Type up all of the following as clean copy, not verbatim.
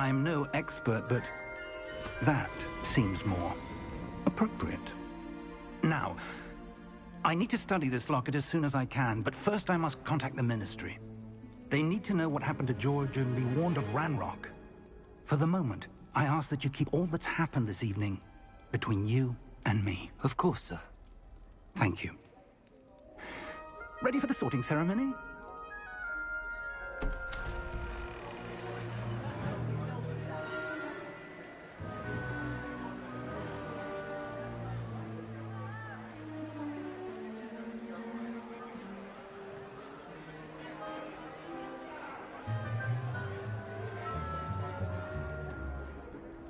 I'm no expert, but that seems more appropriate. Now, I need to study this locket as soon as I can, but first I must contact the Ministry. They need to know what happened to George and be warned of Ranrock. For the moment, I ask that you keep all that's happened this evening between you and me. Of course, sir. Thank you. Ready for the sorting ceremony?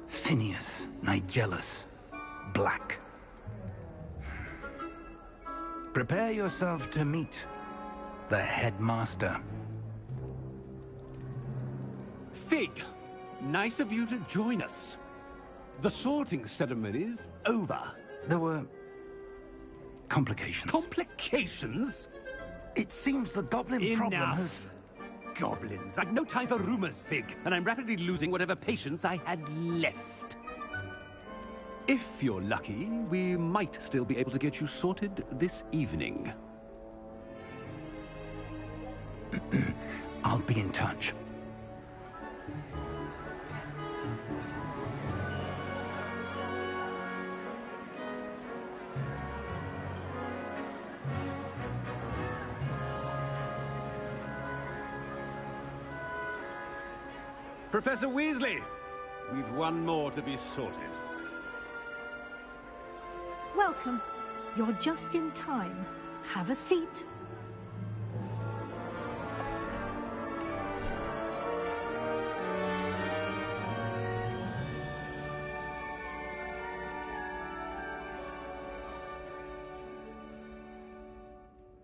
Phineas, Nigellus, Black. Prepare yourself to meet the headmaster. Fig, nice of you to join us. The sorting ceremony's over. There were complications. Complications? It seems the goblin problem has... Goblins. I've no time for rumors, Fig, and I'm rapidly losing whatever patience I had left. If you're lucky, we might still be able to get you sorted this evening. I'll be in touch. Professor Weasley, we've one more to be sorted. Welcome. You're just in time. Have a seat.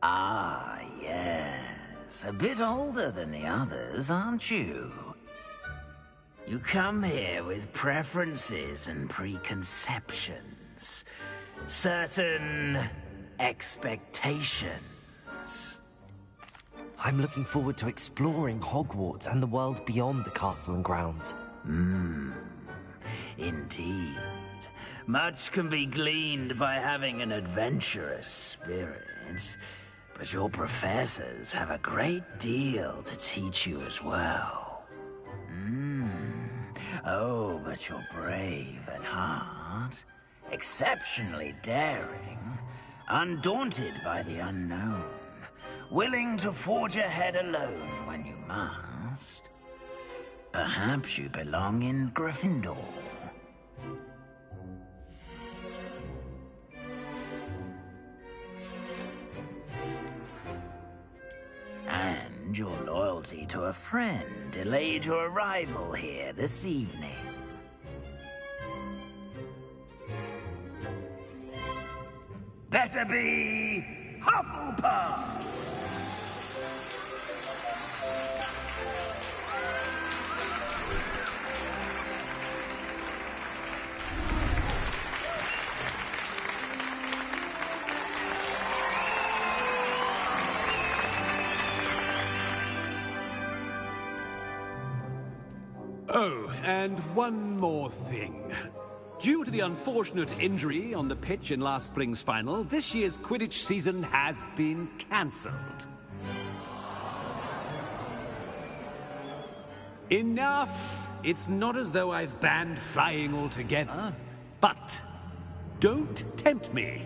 Ah, yes. A bit older than the others, aren't you? You come here with preferences and preconceptions. Certain expectations. I'm looking forward to exploring Hogwarts and the world beyond the castle and grounds. Indeed. Much can be gleaned by having an adventurous spirit, but your professors have a great deal to teach you as well. Oh, but you're brave at heart, exceptionally daring, undaunted by the unknown, willing to forge ahead alone when you must. Perhaps you belong in Gryffindor. And your loyalty to a friend delayed your arrival here this evening. Better be Hufflepuff! Oh, and one more thing. Due to the unfortunate injury on the pitch in last spring's final, this year's Quidditch season has been cancelled. Enough! It's not as though I've banned flying altogether, but don't tempt me.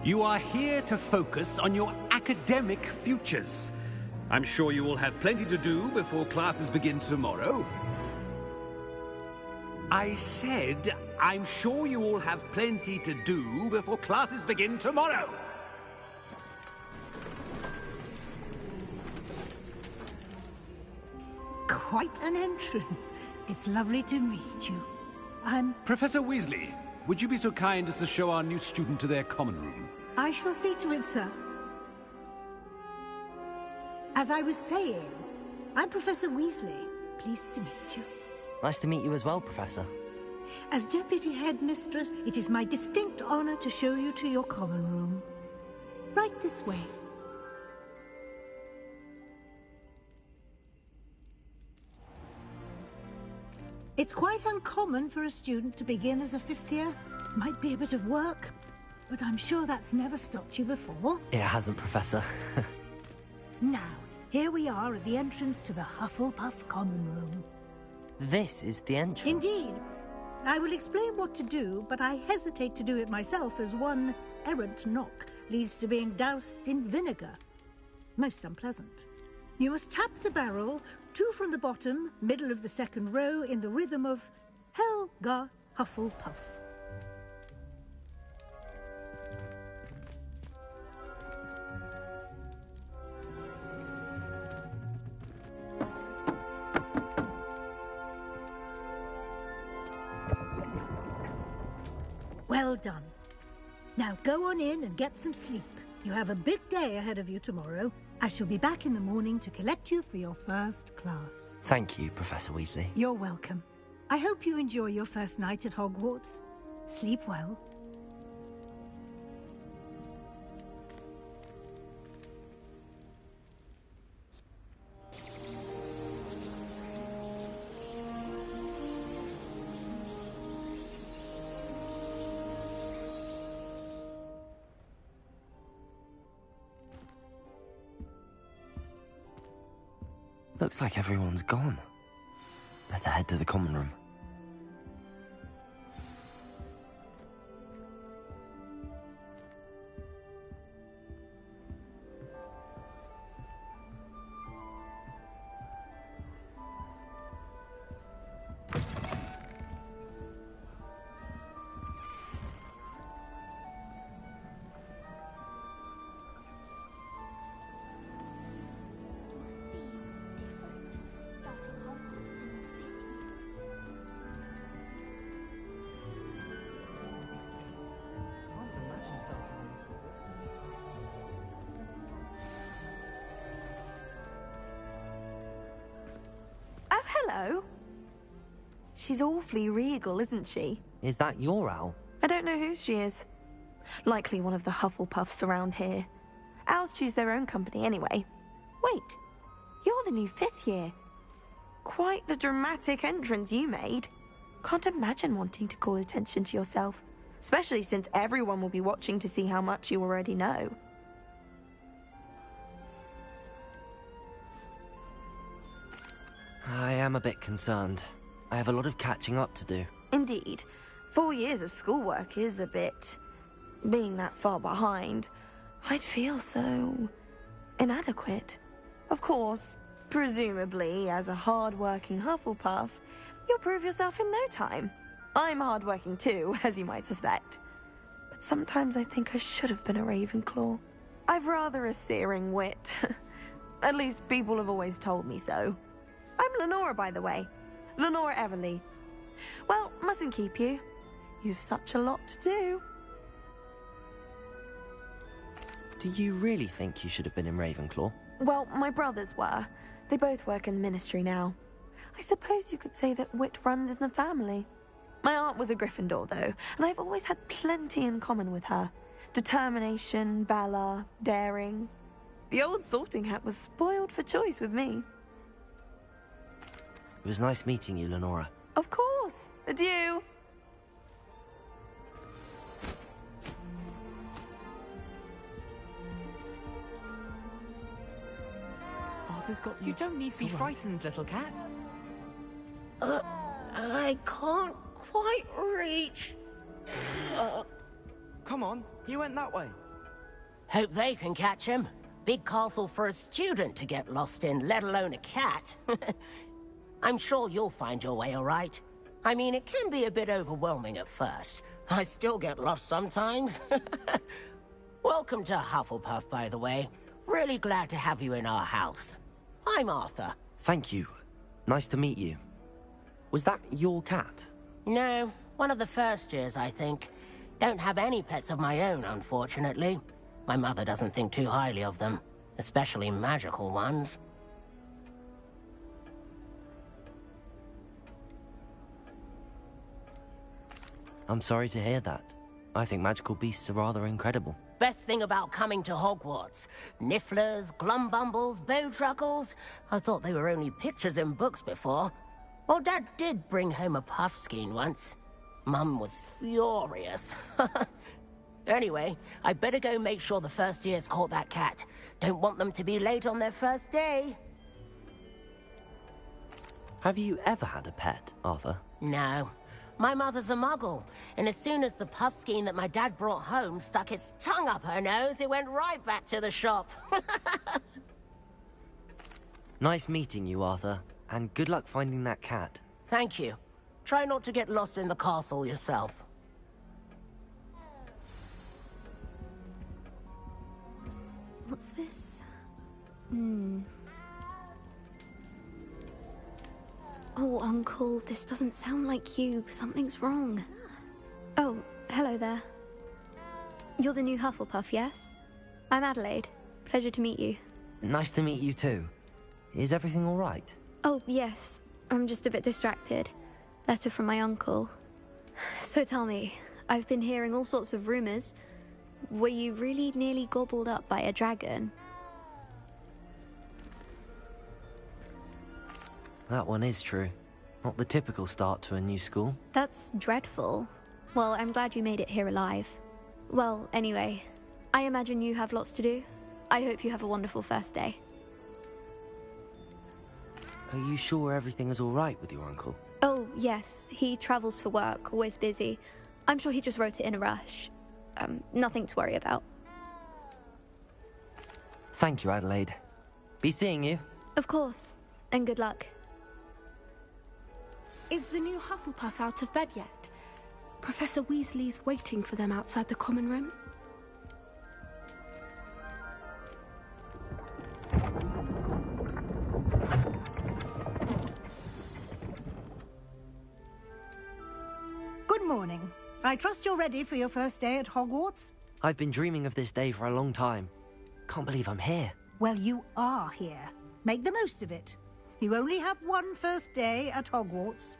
You are here to focus on your academic futures. I'm sure you will have plenty to do before classes begin tomorrow. I said, I'm sure you all have plenty to do before classes begin tomorrow. Quite an entrance. It's lovely to meet you. I'm... Professor Weasley, would you be so kind as to show our new student to their common room? I shall see to it, sir. As I was saying, I'm Professor Weasley. Pleased to meet you. Nice to meet you as well, Professor. As Deputy Headmistress, it is my distinct honor to show you to your common room. Right this way. It's quite uncommon for a student to begin as a fifth year. Might be a bit of work, but I'm sure that's never stopped you before. It hasn't, Professor. Now, here we are at the entrance to the Hufflepuff Common Room. This is the entrance? Indeed. I will explain what to do, but I hesitate to do it myself as one errant knock leads to being doused in vinegar. Most unpleasant. You must tap the barrel, 2 from the bottom, middle of the second row, in the rhythm of Helga Hufflepuff. Well done. Now go on in and get some sleep. You have a big day ahead of you tomorrow. I shall be back in the morning to collect you for your first class. Thank you, Professor Weasley. You're welcome. I hope you enjoy your first night at Hogwarts. Sleep well. Looks like everyone's gone. Better head to the common room. Hello. She's awfully regal, isn't she? Is that your owl? I don't know who she is. Likely one of the Hufflepuffs around here. Owls choose their own company anyway. Wait, you're the new 5th year. Quite the dramatic entrance you made. Can't imagine wanting to call attention to yourself, especially since everyone will be watching to see how much you already know. I am a bit concerned. I have a lot of catching up to do. Indeed. 4 years of schoolwork is a bit... Being that far behind, I'd feel so... inadequate. Of course, presumably, as a hard-working Hufflepuff, you'll prove yourself in no time. I'm hard-working too, as you might suspect. But sometimes I think I should have been a Ravenclaw. I've rather a searing wit. At least people have always told me so. I'm Lenora, by the way. Lenora Everly. Well, mustn't keep you. You've such a lot to do. Do you really think you should have been in Ravenclaw? Well, my brothers were. They both work in the Ministry now. I suppose you could say that wit runs in the family. My aunt was a Gryffindor, though, and I've always had plenty in common with her. Determination, valor, daring. The old sorting hat was spoiled for choice with me. It was nice meeting you, Lenora. Of course. Adieu. Arthur's got you. You don't need to be frightened, little cat. I can't quite reach. Come on, he went that way. Hope they can catch him. Big castle for a student to get lost in, let alone a cat. I'm sure you'll find your way all right. I mean, it can be a bit overwhelming at first. I still get lost sometimes. Welcome to Hufflepuff, by the way. Really glad to have you in our house. I'm Arthur. Thank you. Nice to meet you. Was that your cat? No, one of the first years, I think. Don't have any pets of my own, unfortunately. My mother doesn't think too highly of them, especially magical ones. I'm sorry to hear that. I think magical beasts are rather incredible. Best thing about coming to Hogwarts. Nifflers, glumbumbles, bowtruckles. I thought they were only pictures in books before. Well, Dad did bring home a puff skein once. Mum was furious. Anyway, I better go make sure the first years caught that cat. Don't want them to be late on their first day. Have you ever had a pet, Arthur? No. My mother's a muggle, and as soon as the puff skein that my dad brought home stuck its tongue up her nose, it went right back to the shop. Nice meeting you, Arthur, and good luck finding that cat. Thank you. Try not to get lost in the castle yourself. What's this? Oh, Uncle, this doesn't sound like you. Something's wrong. Oh, hello there. You're the new Hufflepuff, yes? I'm Adelaide. Pleasure to meet you. Nice to meet you too. Is everything all right? Oh, yes. I'm just a bit distracted. Letter from my uncle. So tell me, I've been hearing all sorts of rumors. Were you really nearly gobbled up by a dragon? That one is true. Not the typical start to a new school. That's dreadful. Well, I'm glad you made it here alive. Well, anyway, I imagine you have lots to do. I hope you have a wonderful first day. Are you sure everything is all right with your uncle? Oh, yes. He travels for work, always busy. I'm sure he just wrote it in a rush. Nothing to worry about. Thank you, Adelaide. Be seeing you. Of course. And good luck. Is the new Hufflepuff out of bed yet? Professor Weasley's waiting for them outside the common room. Good morning. I trust you're ready for your first day at Hogwarts? I've been dreaming of this day for a long time. Can't believe I'm here. Well, you are here. Make the most of it. You only have one first day at Hogwarts.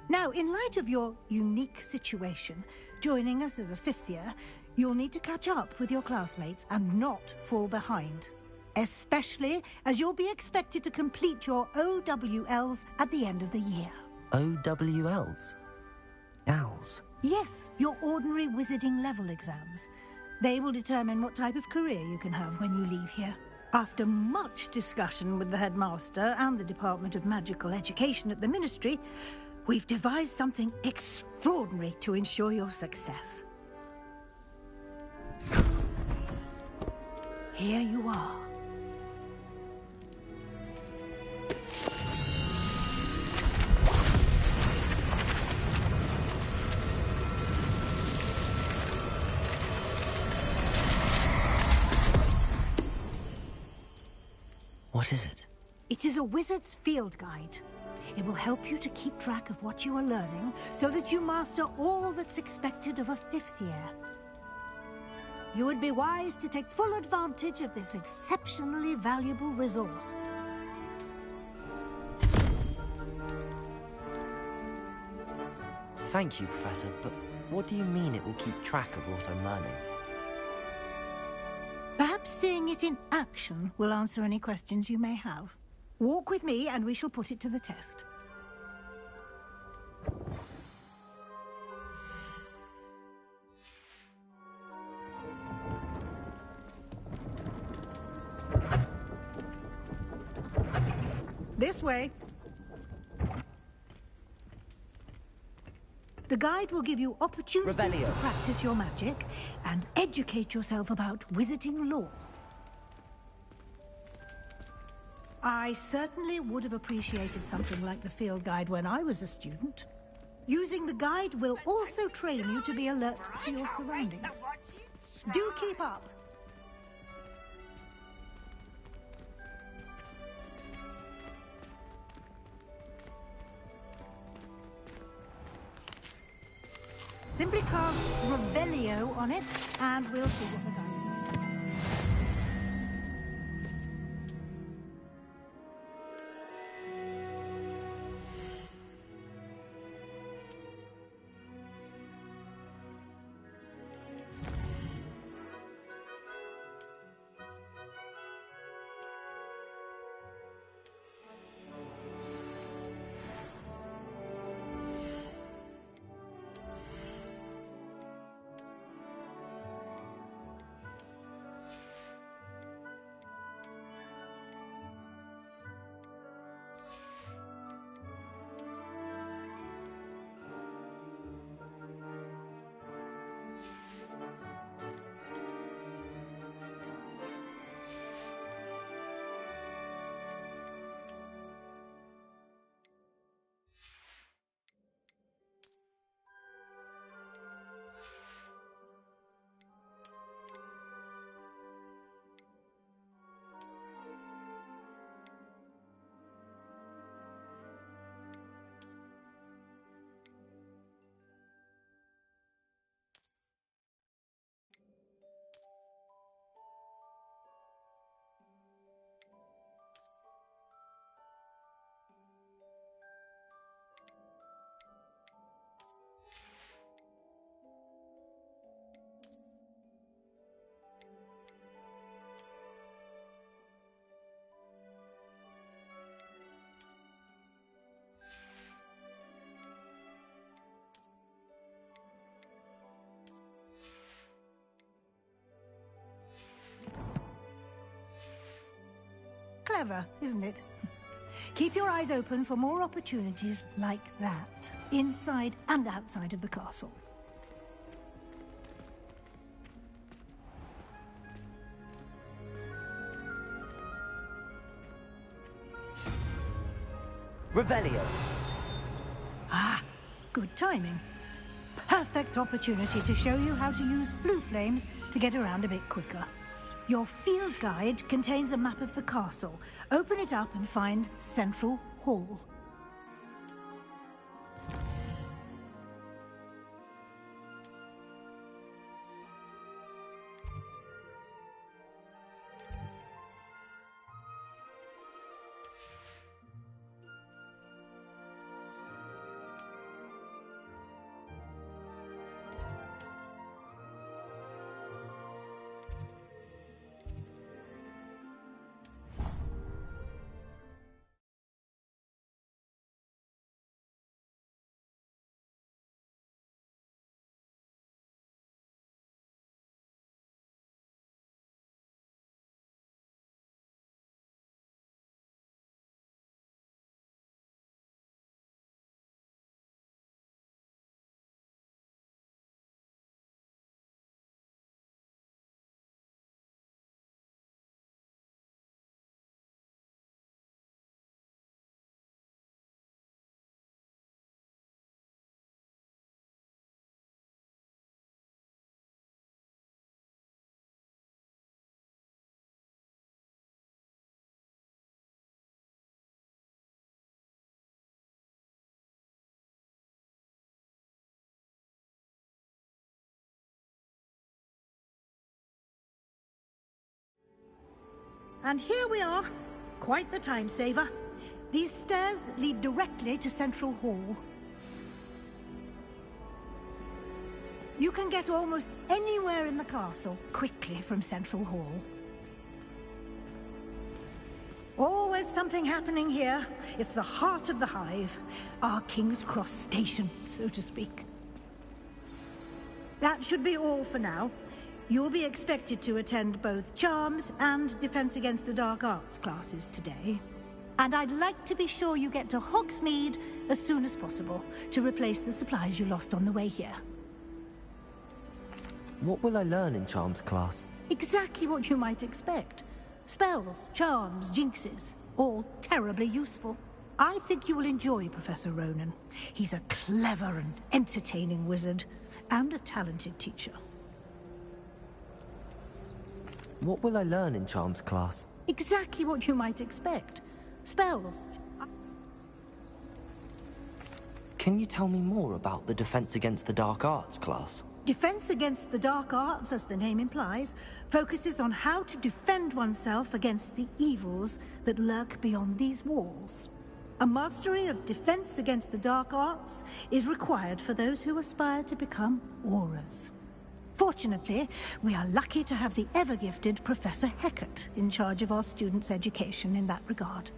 Now, in light of your unique situation, joining us as a fifth year, you'll need to catch up with your classmates and not fall behind. Especially as you'll be expected to complete your OWLs at the end of the year. OWLs? Owls? Yes, your ordinary wizarding level exams. They will determine what type of career you can have when you leave here. After much discussion with the headmaster and the Department of Magical Education at the Ministry, we've devised something extraordinary to ensure your success. Here you are. What is it? It is a wizard's field guide. It will help you to keep track of what you are learning so that you master all that's expected of a fifth year. You would be wise to take full advantage of this exceptionally valuable resource. Thank you, Professor, but what do you mean it will keep track of what I'm learning? Perhaps seeing it in action will answer any questions you may have. Walk with me and we shall put it to the test. This way. The guide will give you opportunities Revelio. to practice your magic and educate yourself about wizarding lore. I certainly would have appreciated something like the field guide when I was a student. Using the guide will also train you to be alert to your surroundings. Do keep up. Simply cast Revelio on it, and we'll see what the guide is. Clever, isn't it? Keep your eyes open for more opportunities like that, inside and outside of the castle. Revelio. Ah, good timing. Perfect opportunity to show you how to use flue flames to get around a bit quicker. Your field guide contains a map of the castle. Open it up and find Central Hall. And here we are. Quite the time saver. These stairs lead directly to Central Hall. You can get almost anywhere in the castle quickly from Central Hall. Always something happening here. It's the heart of the Hive. Our King's Cross station, so to speak. That should be all for now. You'll be expected to attend both Charms and Defense Against the Dark Arts classes today. And I'd like to be sure you get to Hogsmeade as soon as possible to replace the supplies you lost on the way here. What will I learn in Charms class? Exactly what you might expect. Spells, charms, jinxes, all terribly useful. I think you will enjoy Professor Ronan. He's a clever and entertaining wizard, and a talented teacher. What will I learn in Charms class? Exactly what you might expect. Spells. Can you tell me more about the Defense Against the Dark Arts class? Defense Against the Dark Arts, as the name implies, focuses on how to defend oneself against the evils that lurk beyond these walls. A mastery of Defense Against the Dark Arts is required for those who aspire to become Aurors. Fortunately, we are lucky to have the ever-gifted Professor Hecat in charge of our students' education in that regard.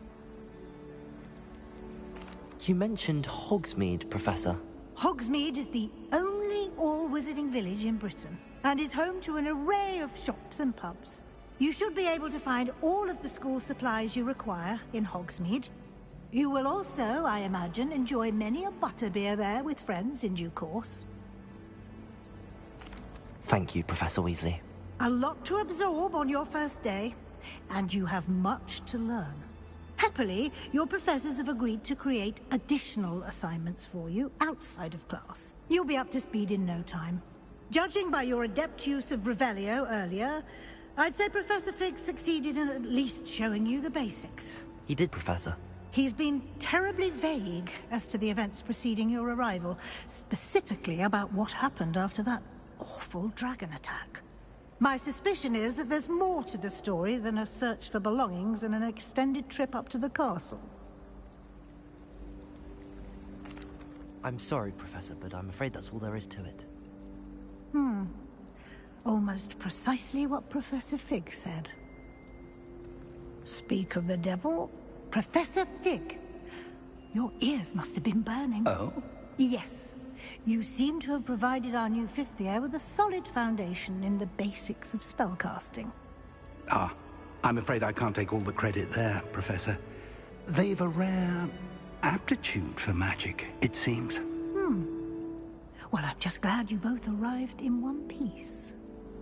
You mentioned Hogsmeade, Professor. Hogsmeade is the only all-wizarding village in Britain, and is home to an array of shops and pubs. You should be able to find all of the school supplies you require in Hogsmeade. You will also, I imagine, enjoy many a butterbeer there with friends in due course. Thank you, Professor Weasley. A lot to absorb on your first day, and you have much to learn. Happily, your professors have agreed to create additional assignments for you outside of class. You'll be up to speed in no time. Judging by your adept use of Revelio earlier, I'd say Professor Fig succeeded in at least showing you the basics. He did, Professor. He's been terribly vague as to the events preceding your arrival, specifically about what happened after that awful dragon attack. My suspicion is that there's more to the story than a search for belongings and an extended trip up to the castle. I'm sorry, Professor, but I'm afraid that's all there is to it. Almost precisely what Professor Fig said. Speak of the devil, Professor Fig. Your ears must have been burning. Oh? Yes. You seem to have provided our new fifth year with a solid foundation in the basics of spellcasting. Ah, I'm afraid I can't take all the credit there, Professor. They've a rare aptitude for magic, it seems. Well, I'm just glad you both arrived in one piece.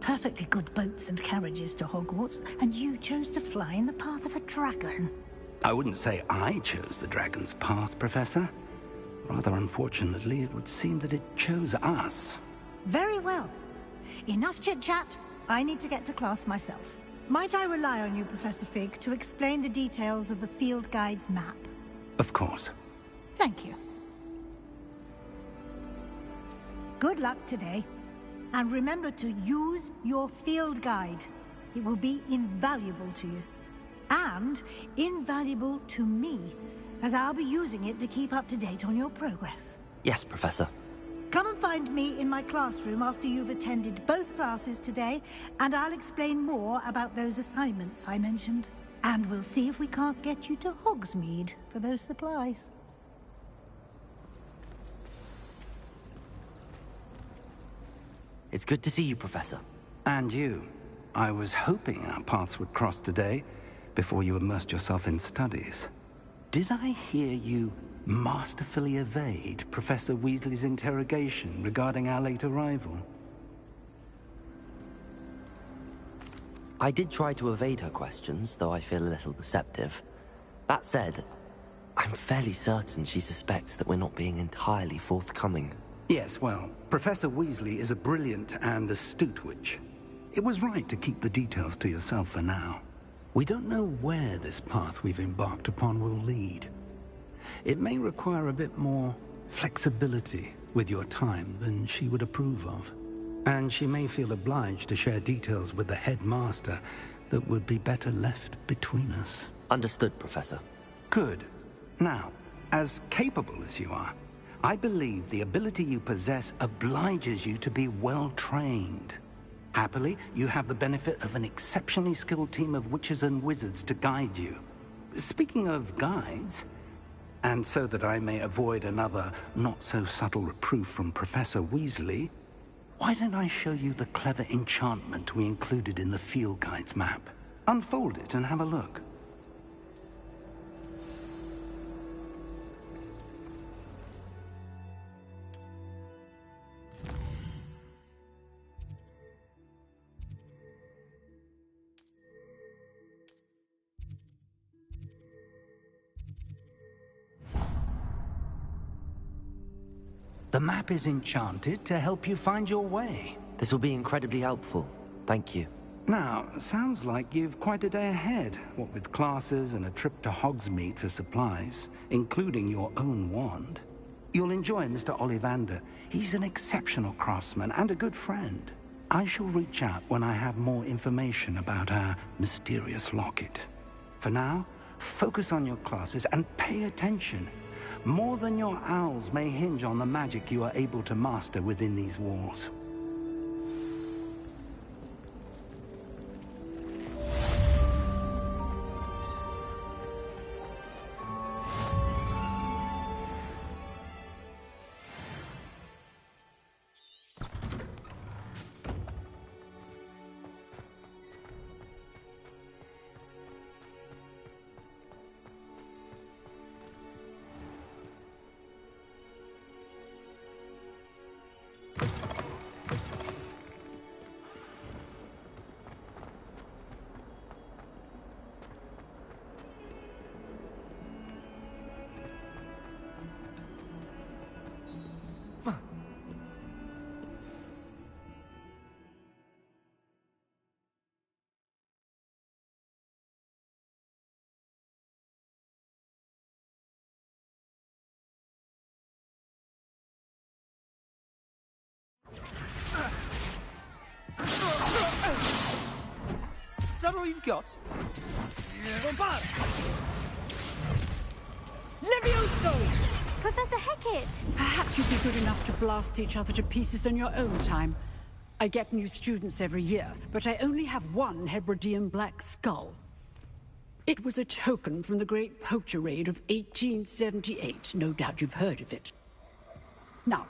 Perfectly good boats and carriages to Hogwarts, and you chose to fly in the path of a dragon. I wouldn't say I chose the dragon's path, Professor. Rather unfortunately, it would seem that it chose us. Very well. Enough chit-chat. I need to get to class myself. Might I rely on you, Professor Fig, to explain the details of the field guide's map? Of course. Thank you. Good luck today. And remember to use your field guide. It will be invaluable to you. And invaluable to me, as I'll be using it to keep up to date on your progress. Yes, Professor. Come and find me in my classroom after you've attended both classes today, and I'll explain more about those assignments I mentioned. And we'll see if we can't get you to Hogsmeade for those supplies. It's good to see you, Professor. And you. I was hoping our paths would cross today, before you immersed yourself in studies. Did I hear you masterfully evade Professor Weasley's interrogation regarding our late arrival? I did try to evade her questions, though I feel a little deceptive. That said, I'm fairly certain she suspects that we're not being entirely forthcoming. Yes, well, Professor Weasley is a brilliant and astute witch. It was right to keep the details to yourself for now. We don't know where this path we've embarked upon will lead. It may require a bit more flexibility with your time than she would approve of. And she may feel obliged to share details with the headmaster that would be better left between us. Understood, Professor. Good. Now, as capable as you are, I believe the ability you possess obliges you to be well-trained. Happily, you have the benefit of an exceptionally skilled team of witches and wizards to guide you. Speaking of guides, and so that I may avoid another not-so-subtle reproof from Professor Weasley, why don't I show you the clever enchantment we included in the field guide's map? Unfold it and have a look. The map is enchanted to help you find your way. This will be incredibly helpful. Thank you. Now, sounds like you've quite a day ahead, what with classes and a trip to Hogsmeade for supplies, including your own wand. You'll enjoy Mr. Ollivander. He's an exceptional craftsman and a good friend. I shall reach out when I have more information about our mysterious locket. For now, focus on your classes and pay attention. More than your owls may hinge on the magic you are able to master within these walls. Is that all you've got? Levioso! Professor Hecat! Perhaps you'd be good enough to blast each other to pieces in your own time. I get new students every year, but I only have one Hebridean black skull. It was a token from the Great Poacher Raid of 1878. No doubt you've heard of it. Now,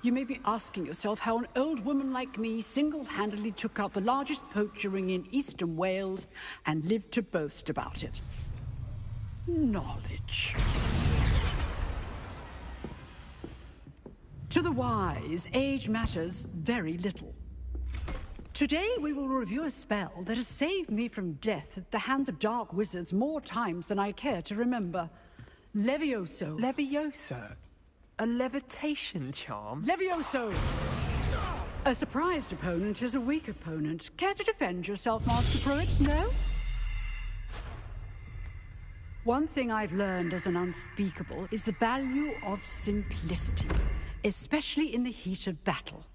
you may be asking yourself how an old woman like me single-handedly took out the largest poacher ring in eastern Wales and lived to boast about it. Knowledge. To the wise, age matters very little. Today we will review a spell that has saved me from death at the hands of dark wizards more times than I care to remember. Levioso. Levioso? A levitation charm? Levioso! A surprised opponent is a weak opponent. Care to defend yourself, Master Pruitt? No? One thing I've learned as an unspeakable is the value of simplicity, especially in the heat of battle.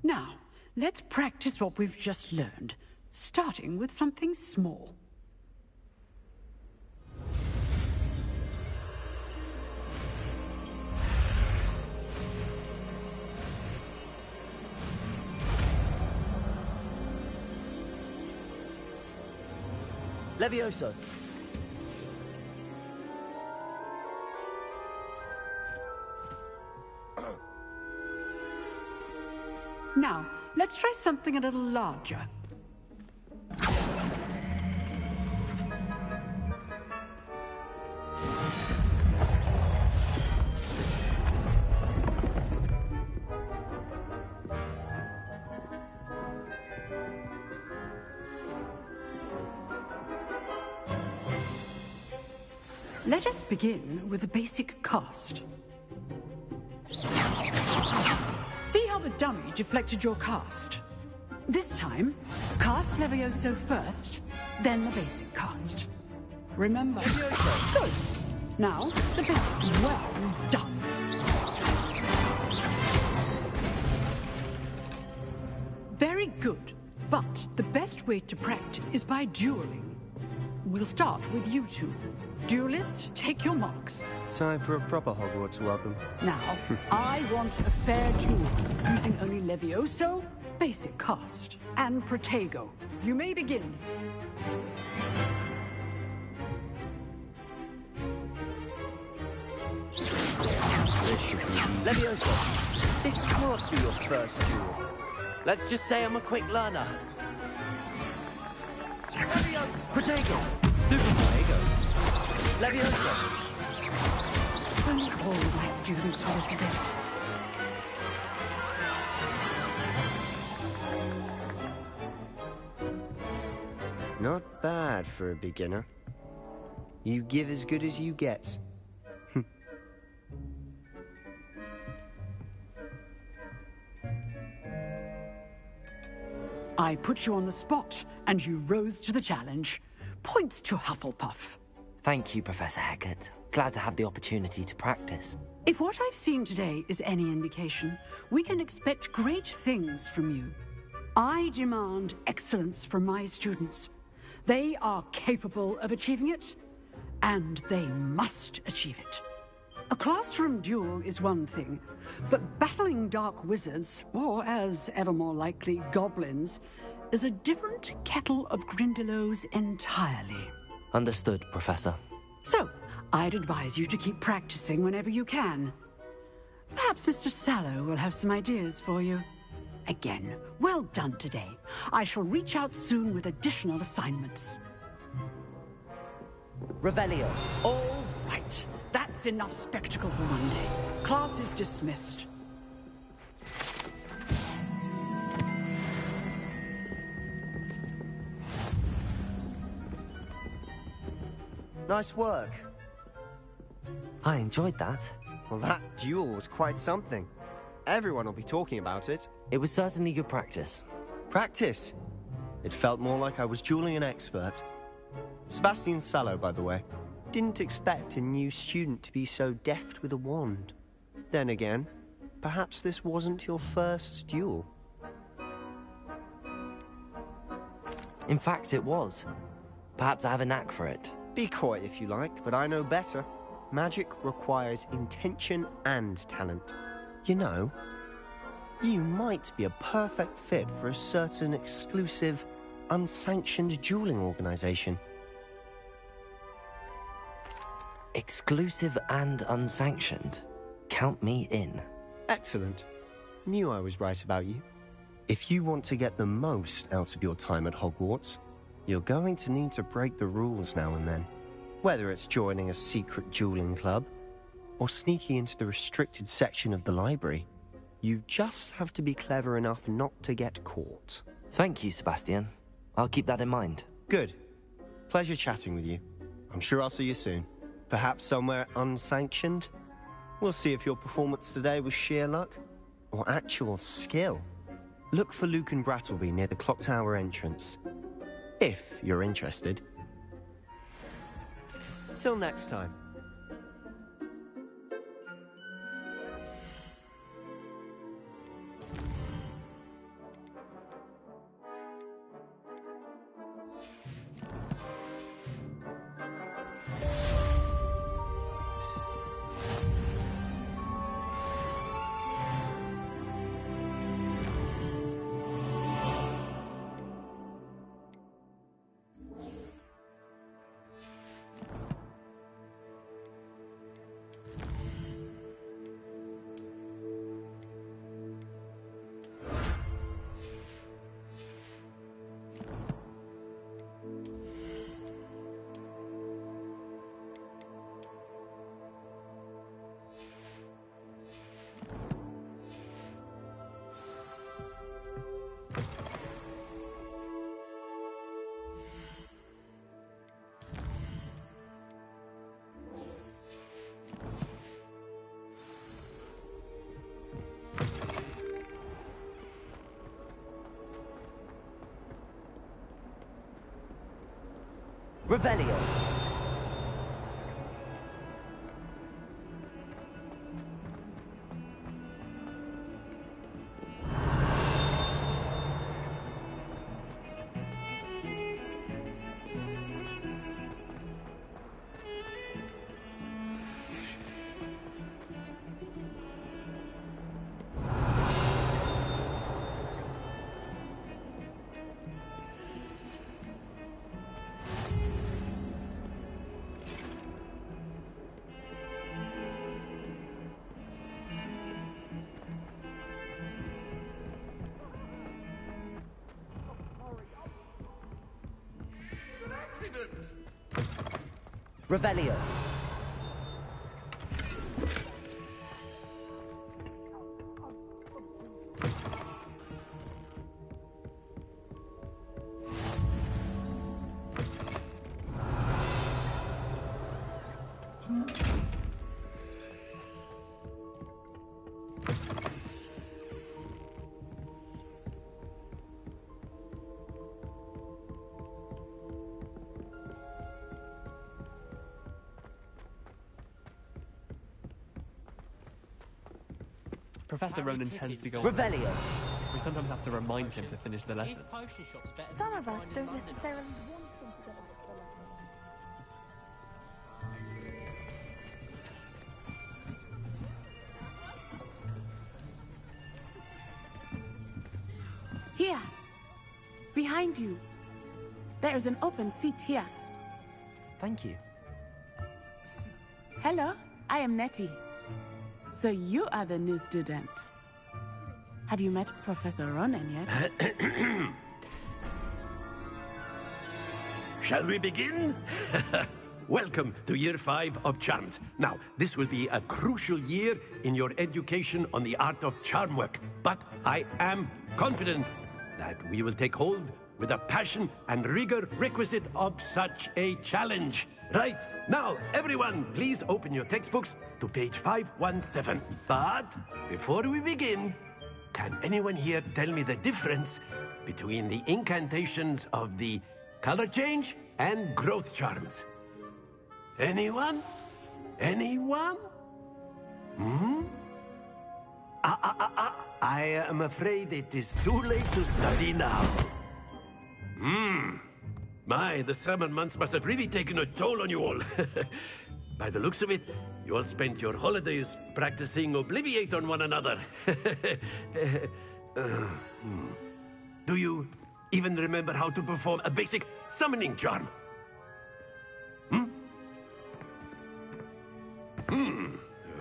Now, let's practice what we've just learned, starting with something small. Levioso. Now, let's try something a little larger. Let us begin with the basic cast. See how the dummy deflected your cast? This time, cast Levioso first, then the basic cast. Remember. Levioso. Good. Now, the basic. Well done. Very good. But the best way to practice is by dueling. We'll start with you two. Duelists, take your marks. Time for a proper Hogwarts welcome. Now, I want a fair duel, using only Levioso, basic cast, and Protego. You may begin. Levioso. This can't be your first duel. Let's just say I'm a quick learner. Levioso. Protego. Stupid Protego. Levioso. Only all my students are this bit. Not bad for a beginner. You give as good as you get. I put you on the spot, and you rose to the challenge. Points to Hufflepuff. Thank you, Professor Hecat. Glad to have the opportunity to practice. If what I've seen today is any indication, we can expect great things from you. I demand excellence from my students. They are capable of achieving it, and they must achieve it. A classroom duel is one thing, but battling dark wizards, or as ever more likely, goblins, is a different kettle of Grindylows entirely. Understood, Professor. So, I'd advise you to keep practicing whenever you can. Perhaps Mr. Sallow will have some ideas for you. Again, well done today. I shall reach out soon with additional assignments. Revelio. All right. That's enough spectacle for one day. Class is dismissed. Nice work. I enjoyed that. Well, that duel was quite something. Everyone will be talking about it. It was certainly good practice. Practice? It felt more like I was dueling an expert. Sebastian Sallow, by the way. Didn't expect a new student to be so deft with a wand. Then again, perhaps this wasn't your first duel. In fact, it was. Perhaps I have a knack for it. Be coy if you like, but I know better. Magic requires intention and talent. You know, you might be a perfect fit for a certain exclusive, unsanctioned dueling organization. Exclusive and unsanctioned. Count me in. Excellent. knew I was right about you. If you want to get the most out of your time at Hogwarts, you're going to need to break the rules now and then. Whether it's joining a secret dueling club, or sneaking into the restricted section of the library, you just have to be clever enough not to get caught. Thank you, Sebastian. I'll keep that in mind. Good. Pleasure chatting with you. I'm sure I'll see you soon. Perhaps somewhere unsanctioned? We'll see if your performance today was sheer luck or actual skill. Look for Luke and Brattleby near the clock tower entrance, if you're interested. Till next time. Revelio. Revelio. Professor Ronan tends to go Revelio. We sometimes have to remind him to finish the lesson. Some of us don't necessarily want him to get out the lesson. Here. Behind you. There is an open seat here. Thank you. Hello, I am Nettie. So you are the new student. Have you met Professor Ronan yet? Shall we begin? Welcome to Year 5 of Charms. Now, this will be a crucial year in your education on the art of charm work, but I am confident that we will take hold with the passion and rigor requisite of such a challenge. Right, now, everyone, please open your textbooks to page 517. But before we begin, can anyone here tell me the difference between the incantations of the color change and growth charms? Anyone? Anyone? I am afraid it is too late to study now. My, the summer months must have really taken a toll on you all. By the looks of it, you all spent your holidays practicing Obliviate on one another. Do you even remember how to perform a basic summoning charm?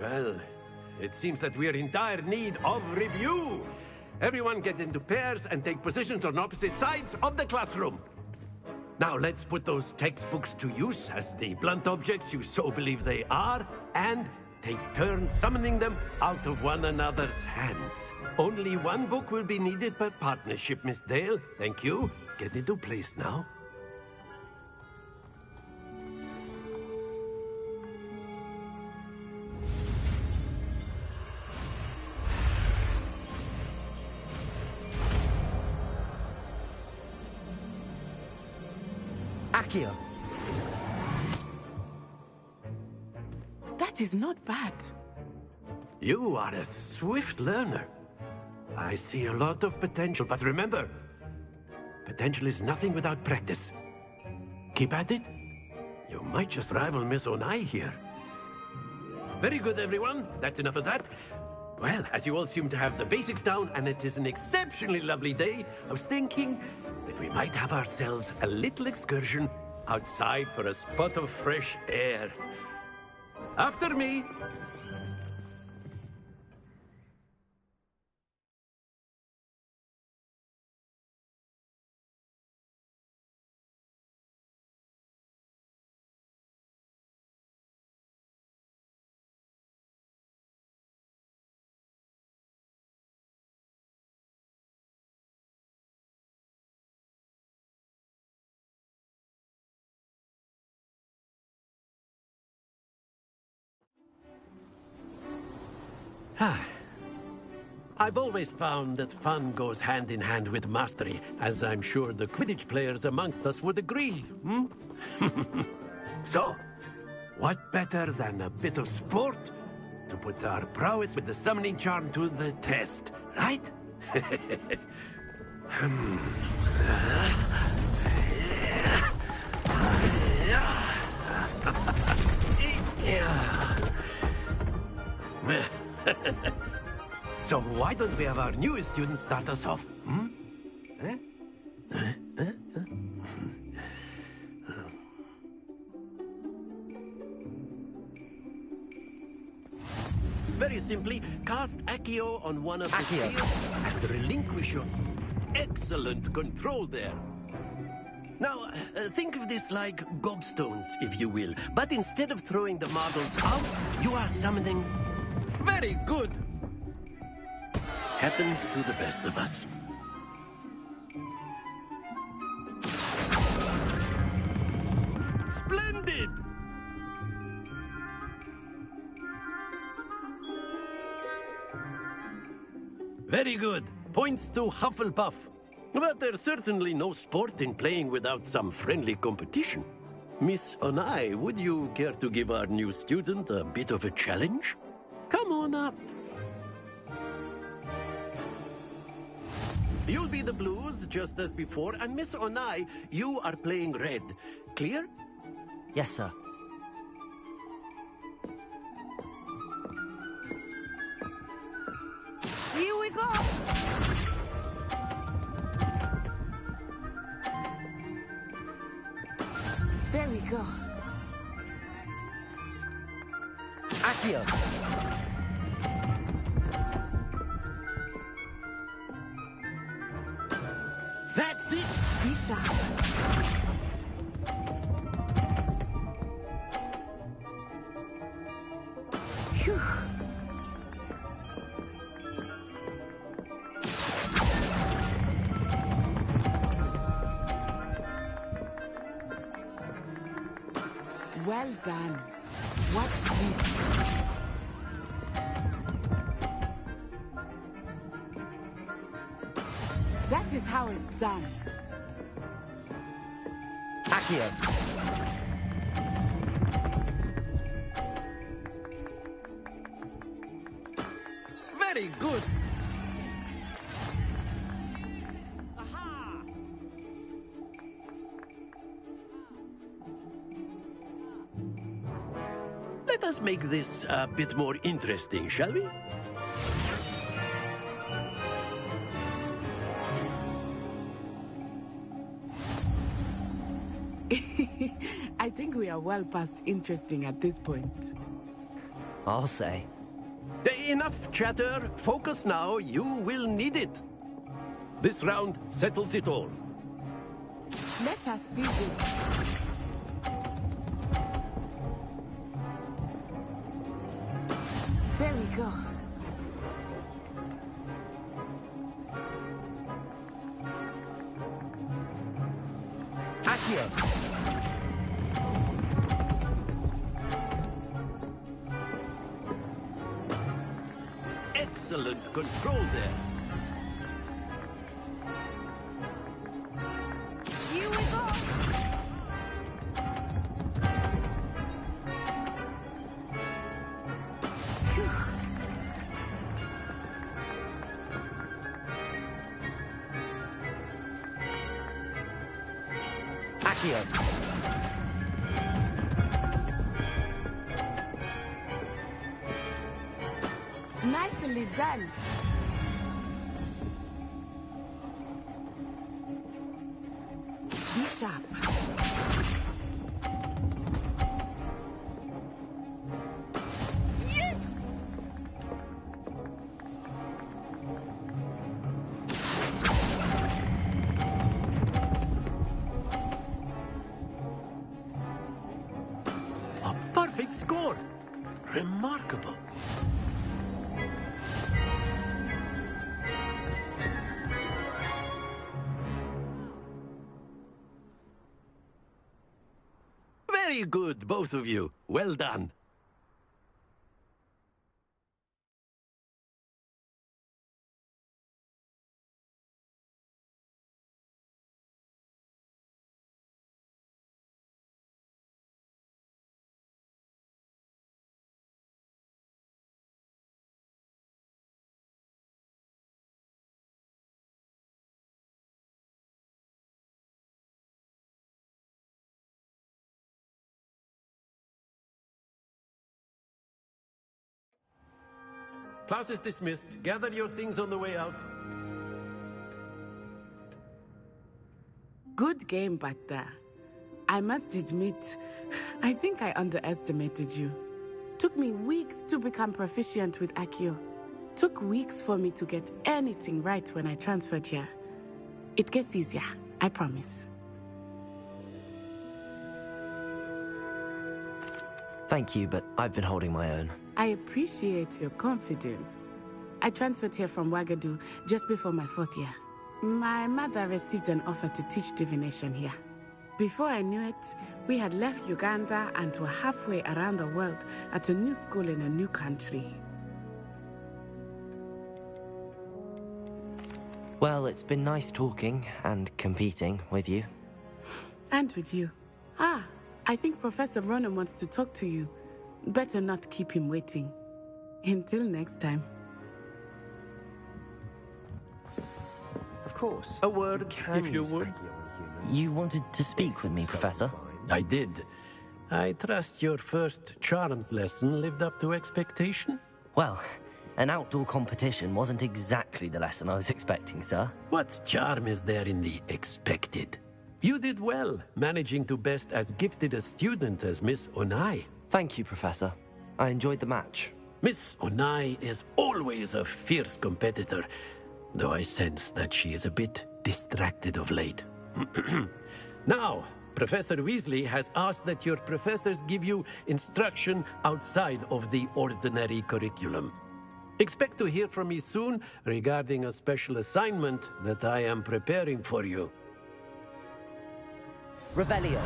Well, it seems that we are in dire need of review. Everyone get into pairs and take positions on opposite sides of the classroom. Now let's put those textbooks to use as the blunt objects you so believe they are, and take turns summoning them out of one another's hands. Only one book will be needed per partnership, Miss Dale. Thank you. Get into place now. Accio. That is not bad. You are a swift learner. I see a lot of potential, but remember, potential is nothing without practice. Keep at it. You might just rival Miss Onai here. Very good, everyone. That's enough of that. Well, as you all seem to have the basics down, and it is an exceptionally lovely day, I was thinking that we might have ourselves a little excursion outside for a spot of fresh air. After me. I've always found that fun goes hand in hand with mastery, as I'm sure the Quidditch players amongst us would agree, So, what better than a bit of sport to put our prowess with the summoning charm to the test, right? So why don't we have our newest student start us off? Very simply, cast Accio on one of the spheres and relinquish your excellent control there. Now, think of this like gobstones, if you will. But instead of throwing the marbles out, you are summoning... Very good! Happens to the best of us. Splendid! Very good. Points to Hufflepuff. But there's certainly no sport in playing without some friendly competition. Miss Onai, would you care to give our new student a bit of a challenge? Come on up. You'll be the blues, just as before, and Miss Onai, you are playing red. Clear? Yes, sir. Here we go! There we go. Accio. That's it! Bisa. Phew. Well done. Watch this. That is how it's done. Accio. Very good. Let us make this a bit more interesting, shall we? I think we are well past interesting at this point. I'll say. Enough chatter. Focus now. You will need it. This round settles it all. Let us see this. There we go. Accio! Excellent control there. Here we go. Accio! Nicely done. Be sharp. Yes! A perfect score. Remarkable. Very good, both of you. Well done. Class is dismissed. Gather your things on the way out. Good game back there. I must admit, I think I underestimated you. Took me weeks to become proficient with Accio. Took weeks for me to get anything right when I transferred here. It gets easier, I promise. Thank you, but I've been holding my own. I appreciate your confidence. I transferred here from Wagadu just before my 4th year. My mother received an offer to teach divination here. Before I knew it, we had left Uganda and were halfway around the world at a new school in a new country. Well, it's been nice talking and competing with you. And with you. I think Professor Ronan wants to talk to you. Better not keep him waiting. Until next time. Of course. A word, if you use would. Accio on humans. You wanted to speak with me, Professor? I did. I trust your first charms lesson lived up to expectation? Well, an outdoor competition wasn't exactly the lesson I was expecting, sir. What charm is there in the expected? You did well, managing to best as gifted a student as Miss Onai. Thank you, Professor. I enjoyed the match. Miss Onai is always a fierce competitor, though I sense that she is a bit distracted of late. Now, Professor Weasley has asked that your professors give you instruction outside of the ordinary curriculum. Expect to hear from me soon regarding a special assignment that I am preparing for you. Revelio.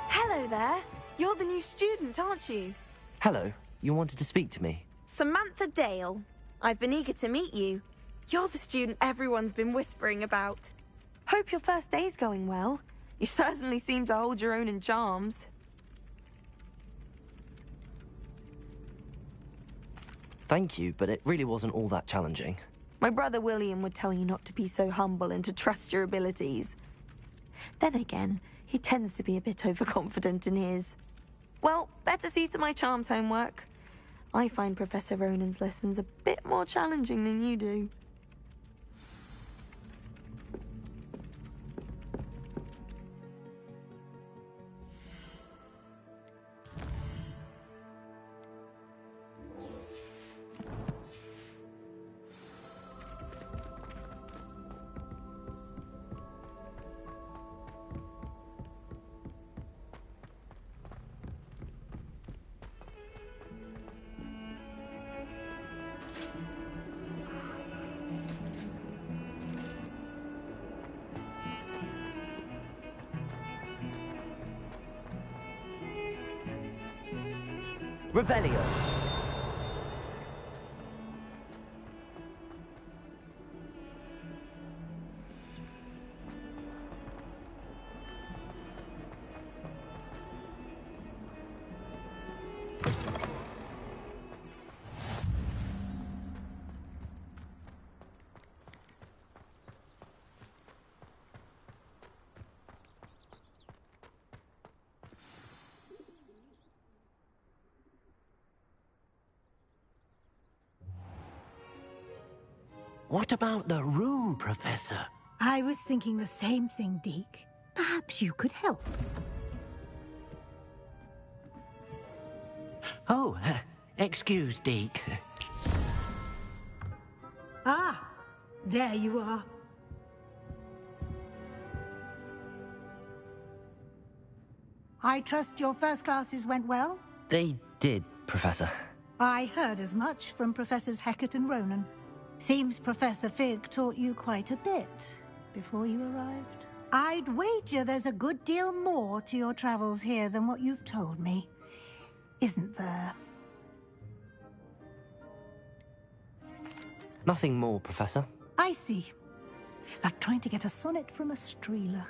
Hello there. You're the new student, aren't you? Hello. You wanted to speak to me? Samantha Dale. I've been eager to meet you. You're the student everyone's been whispering about. Hope your first day's going well. You certainly seem to hold your own in charms. Thank you, but it really wasn't all that challenging. My brother William would tell you not to be so humble and to trust your abilities. Then again, he tends to be a bit overconfident in his. Well, better see to my charms homework. I find Professor Ronan's lessons a bit more challenging than you do. Revelio. What about the room, Professor? I was thinking the same thing, Deke. Perhaps you could help. Oh, excuse, Deke. Ah, there you are. I trust your first classes went well? They did, Professor. I heard as much from Professors Hecat and Ronan. Seems Professor Fig taught you quite a bit before you arrived. I'd wager there's a good deal more to your travels here than what you've told me. Isn't there? Nothing more, Professor. I see. Like trying to get a sonnet from a streeler.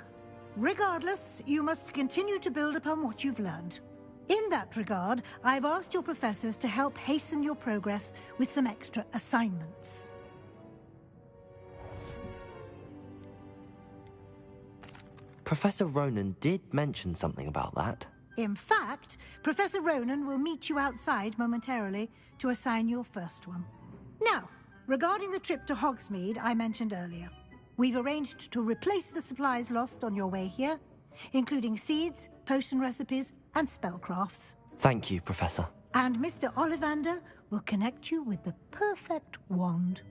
Regardless, you must continue to build upon what you've learned. In that regard, I've asked your professors to help hasten your progress with some extra assignments. Professor Ronan did mention something about that. In fact, Professor Ronan will meet you outside momentarily to assign your first one. Now, regarding the trip to Hogsmeade I mentioned earlier, we've arranged to replace the supplies lost on your way here, including seeds, potion recipes, and spellcrafts. Thank you, Professor. And Mr. Ollivander will connect you with the perfect wand.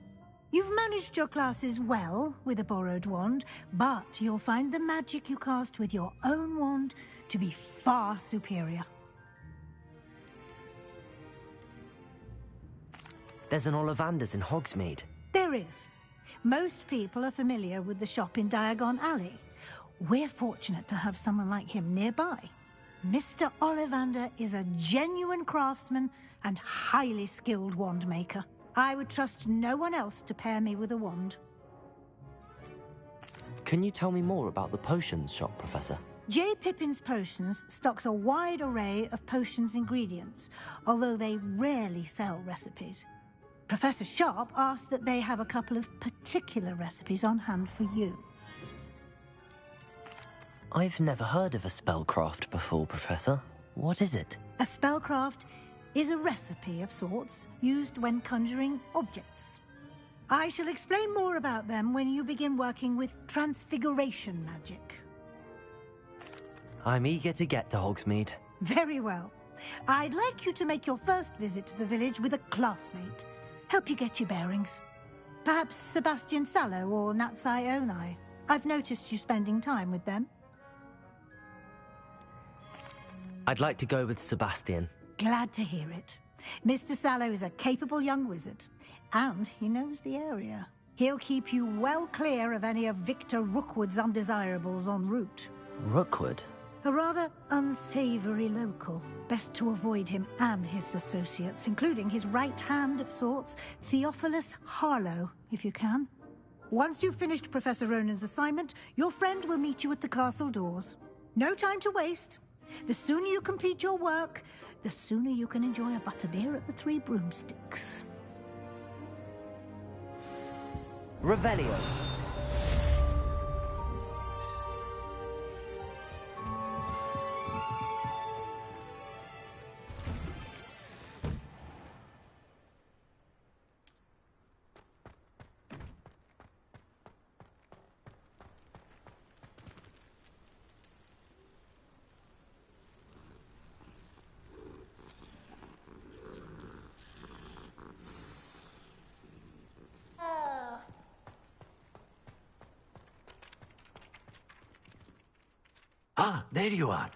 You've managed your classes well with a borrowed wand, but you'll find the magic you cast with your own wand to be far superior. There's an Ollivander's in Hogsmeade. There is. Most people are familiar with the shop in Diagon Alley. We're fortunate to have someone like him nearby. Mr. Ollivander is a genuine craftsman and highly skilled wand maker. I would trust no one else to pair me with a wand. Can you tell me more about the potions shop, Professor? J. Pippin's Potions stocks a wide array of potions ingredients, although they rarely sell recipes. Professor Sharp asked that they have a couple of particular recipes on hand for you. I've never heard of a spellcraft before, Professor. What is it? A spellcraft is a recipe of sorts used when conjuring objects. I shall explain more about them when you begin working with transfiguration magic. I'm eager to get to Hogsmeade. Very well. I'd like you to make your first visit to the village with a classmate. Help you get your bearings. Perhaps Sebastian Sallow or Natsai Onai. I've noticed you spending time with them. I'd like to go with Sebastian. Glad to hear it. Mr. Sallow is a capable young wizard, and he knows the area. He'll keep you well clear of any of Victor Rookwood's undesirables en route. Rookwood? A rather unsavory local. Best to avoid him and his associates, including his right hand of sorts, Theophilus Harlow, if you can. Once you've finished Professor Ronan's assignment, your friend will meet you at the castle doors. No time to waste. The sooner you complete your work, the sooner you can enjoy a butterbeer at the Three Broomsticks. Revelio. Ah, there you are.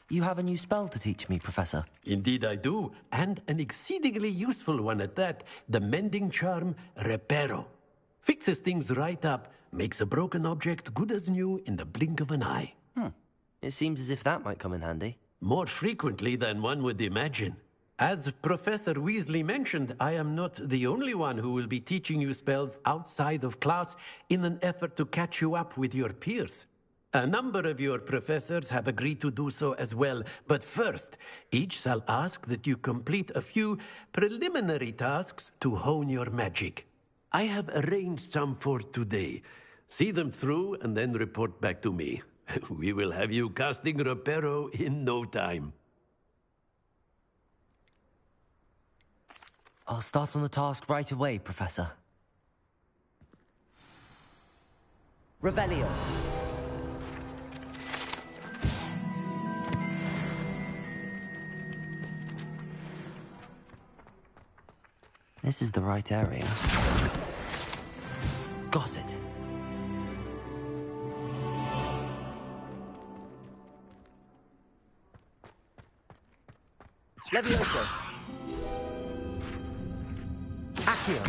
You have a new spell to teach me, Professor. Indeed I do, and an exceedingly useful one at that. The mending charm, Reparo. Fixes things right up, makes a broken object good as new in the blink of an eye. It seems as if that might come in handy. more frequently than one would imagine. As Professor Weasley mentioned, I am not the only one who will be teaching you spells outside of class in an effort to catch you up with your peers. A number of your professors have agreed to do so as well, but first, each shall ask that you complete a few preliminary tasks to hone your magic. I have arranged some for today. See them through and then report back to me. We will have you casting Reparo in no time. I'll start on the task right away, Professor. Revelio. This is the right area. Got it. Levioso. Accio.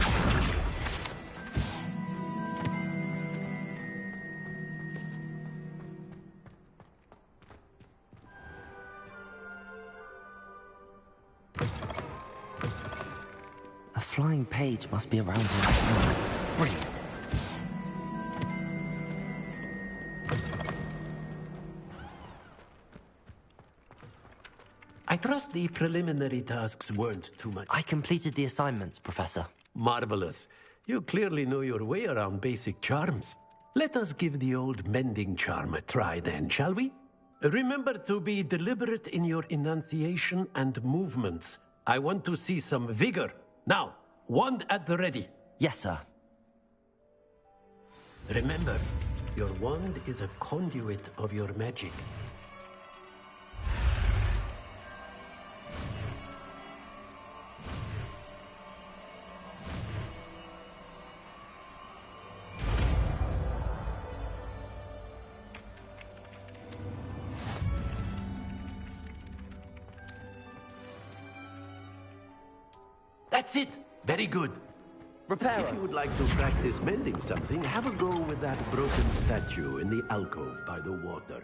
A flying page must be around here somewhere. Brilliant. I trust the preliminary tasks weren't too much. I completed the assignments, Professor. Marvelous. You clearly know your way around basic charms. Let us give the old mending charm a try then, shall we? Remember to be deliberate in your enunciation and movements. I want to see some vigor. Now, wand at the ready. Yes, sir. Remember, your wand is a conduit of your magic. That's it! Very good. Reparo. If you would like to practice mending something, have a go with that broken statue in the alcove by the water.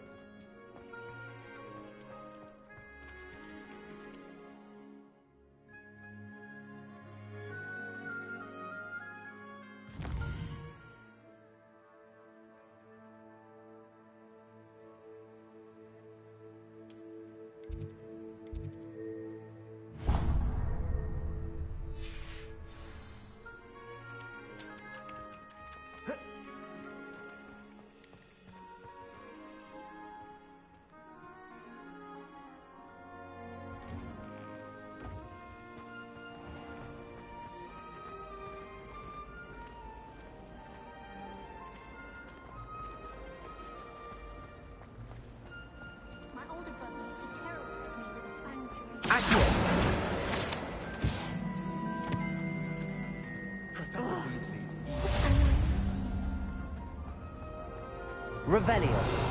Revelio.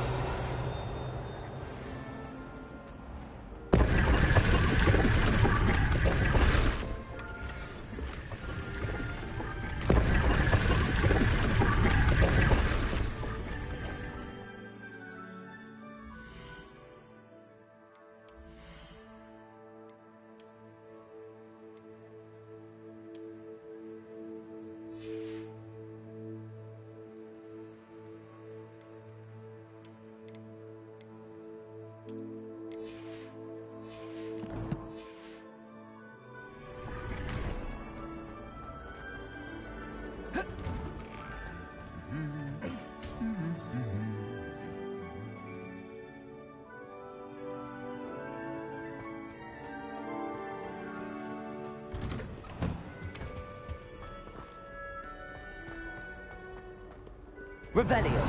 Revelio.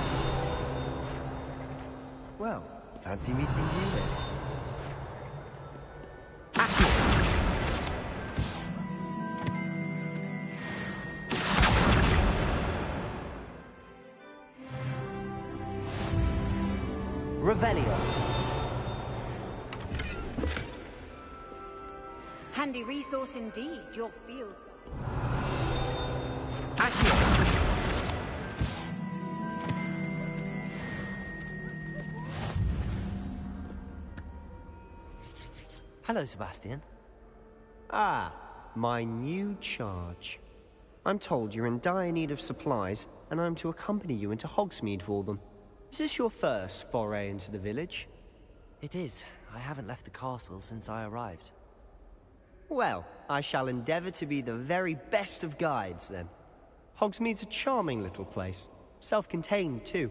Well, fancy meeting you then. Revelio. Handy resource indeed, your field. Hello, Sebastian. Ah, my new charge. I'm told you're in dire need of supplies, and I'm to accompany you into Hogsmeade for them. Is this your first foray into the village? It is. I haven't left the castle since I arrived. Well, I shall endeavour to be the very best of guides, then. Hogsmeade's a charming little place. Self-contained, too.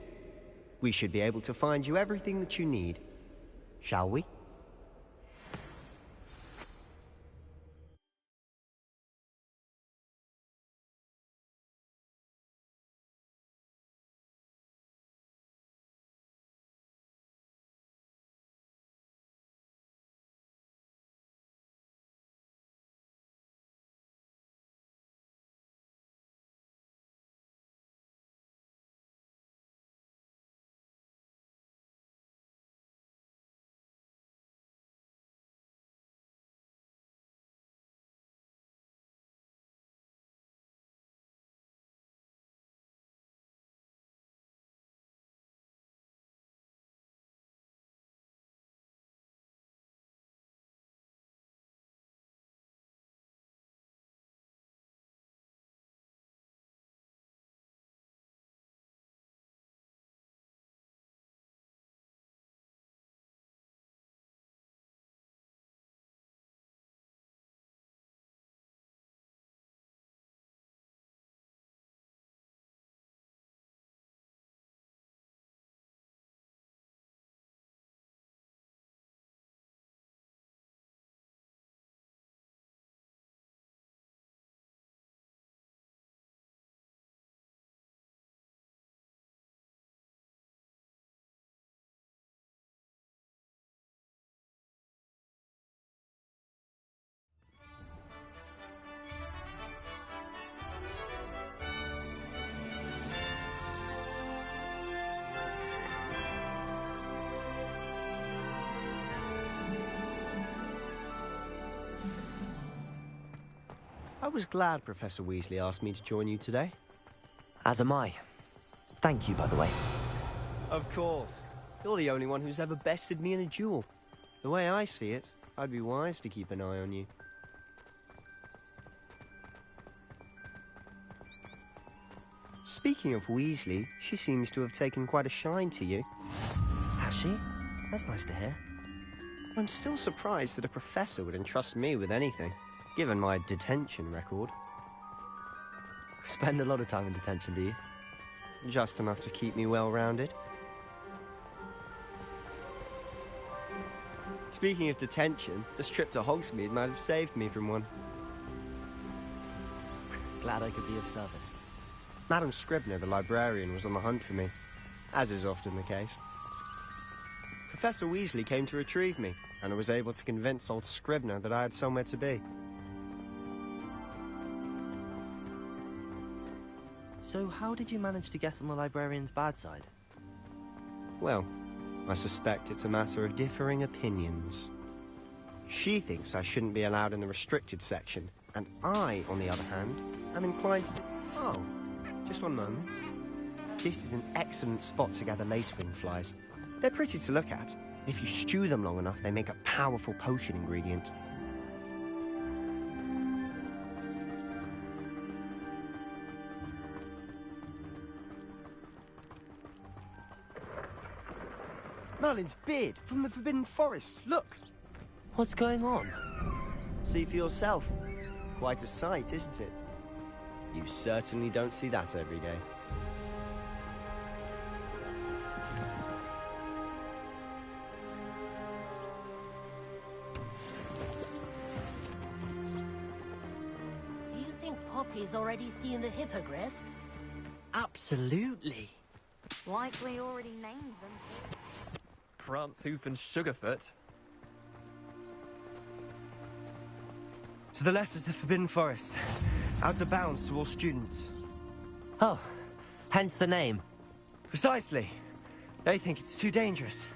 We should be able to find you everything that you need. Shall we? I was glad Professor Weasley asked me to join you today. As am I. Thank you, by the way. Of course. You're the only one who's ever bested me in a duel. The way I see it, I'd be wise to keep an eye on you. Speaking of Weasley, she seems to have taken quite a shine to you. Has she? That's nice to hear. I'm still surprised that a professor would entrust me with anything, given my detention record. Spend a lot of time in detention, do you? Just enough to keep me well-rounded. Speaking of detention, this trip to Hogsmeade might have saved me from one. Glad I could be of service. Madam Scribner, the librarian, was on the hunt for me, as is often the case. Professor Weasley came to retrieve me, and I was able to convince old Scribner that I had somewhere to be. So how did you manage to get on the librarian's bad side? Well, I suspect it's a matter of differing opinions. She thinks I shouldn't be allowed in the restricted section, and I, on the other hand, am inclined to... Oh, just one moment. This is an excellent spot to gather lacewing flies. They're pretty to look at. If you stew them long enough, they make a powerful potion ingredient. Merlin's beard from the Forbidden Forest. Look! What's going on? See for yourself. Quite a sight, isn't it? You certainly don't see that every day. Do you think Poppy's already seen the hippogriffs? Absolutely. Likely already named them. Prance, Hoof, and Sugarfoot. To the left is the Forbidden Forest. Out of bounds to all students. Oh, hence the name. Precisely. They think it's too dangerous.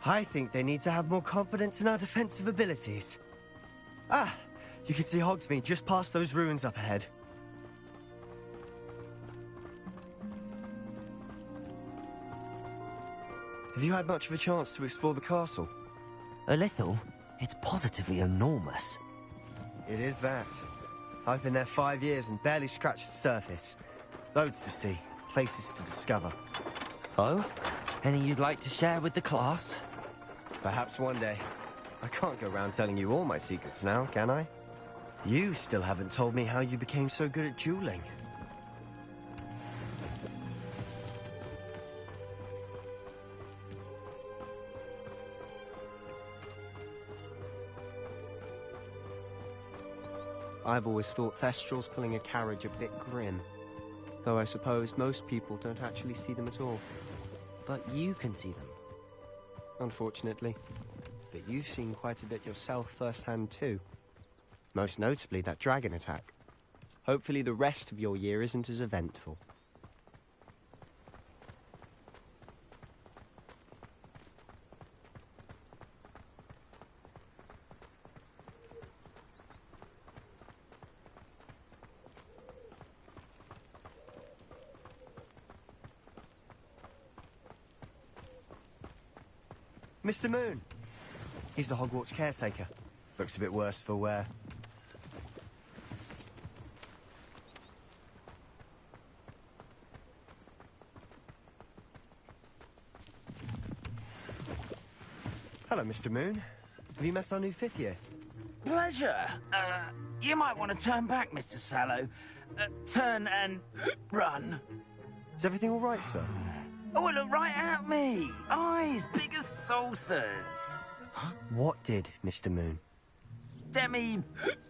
I think they need to have more confidence in our defensive abilities. Ah, you can see Hogsmeade just past those ruins up ahead. Have you had much of a chance to explore the castle? A little. It's positively enormous. It is that. I've been there 5 years and barely scratched the surface. Loads to see, places to discover. Oh? Any you'd like to share with the class? Perhaps one day. I can't go around telling you all my secrets now, can I? You still haven't told me how you became so good at dueling. I've always thought Thestrals pulling a carriage a bit grim. Though I suppose most people don't actually see them at all. But you can see them. Unfortunately. But you've seen quite a bit yourself firsthand too. Most notably that dragon attack. Hopefully the rest of your year isn't as eventful. Mr. Moon! He's the Hogwarts caretaker. Looks a bit worse for wear. Hello, Mr. Moon. Have you met our new 5th year? Pleasure. You might want to turn back, Mr. Sallow. Turn and run. Is everything all right, sir? Oh, look right at me. Eyes big as saucers. What did, Mr. Moon?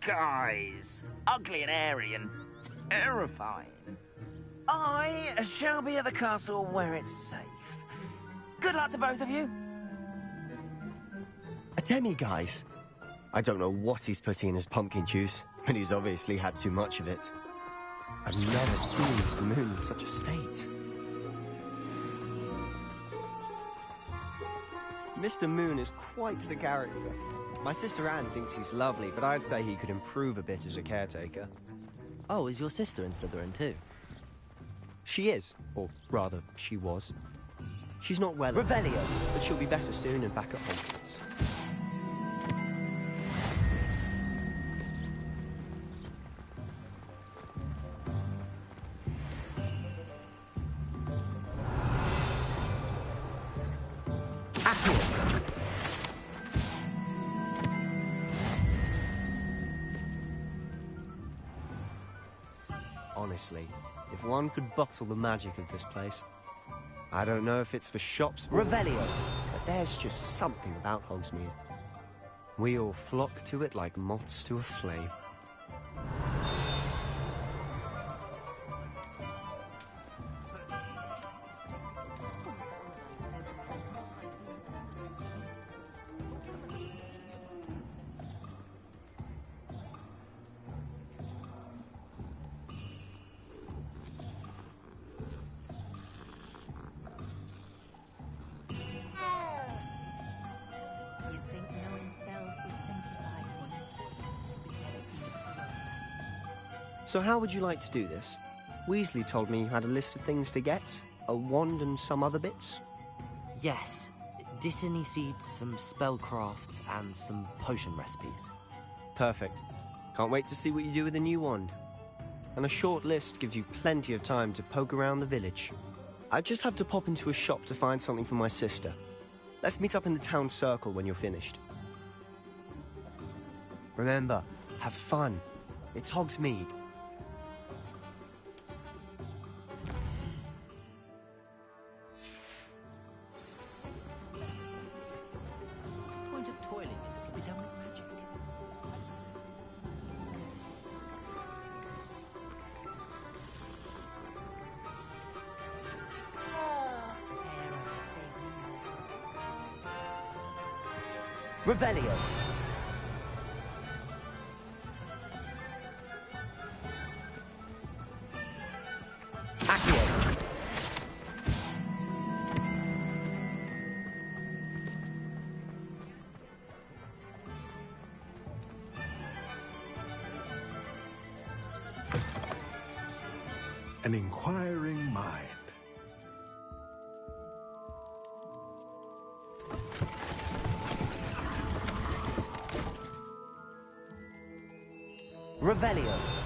Guys. Ugly and airy and terrifying. I shall be at the castle where it's safe. Good luck to both of you. A demi-guise? I don't know what he's putting in his pumpkin juice, but he's obviously had too much of it. I've never seen Mr. Moon in such a state. Mr. Moon is quite the character. My sister Anne thinks he's lovely, but I'd say he could improve a bit as a caretaker. Oh, is your sister in Slytherin too? She is, or rather, she was. She's not well, Revelio, but she'll be better soon and back at Hogwarts. Honestly, if one could bottle the magic of this place. I don't know if it's the shops or... Revelio! But there's just something about Hogsmeade. We all flock to it like moths to a flame. So how would you like to do this? Weasley told me you had a list of things to get, a wand and some other bits. Yes. Dittany seeds, some spellcrafts, and some potion recipes. Perfect. Can't wait to see what you do with the new wand. And a short list gives you plenty of time to poke around the village. I just have to pop into a shop to find something for my sister. Let's meet up in the town circle when you're finished. Remember, have fun. It's Hogsmeade. Revelio. Accio. An inquiring mind. Revelio.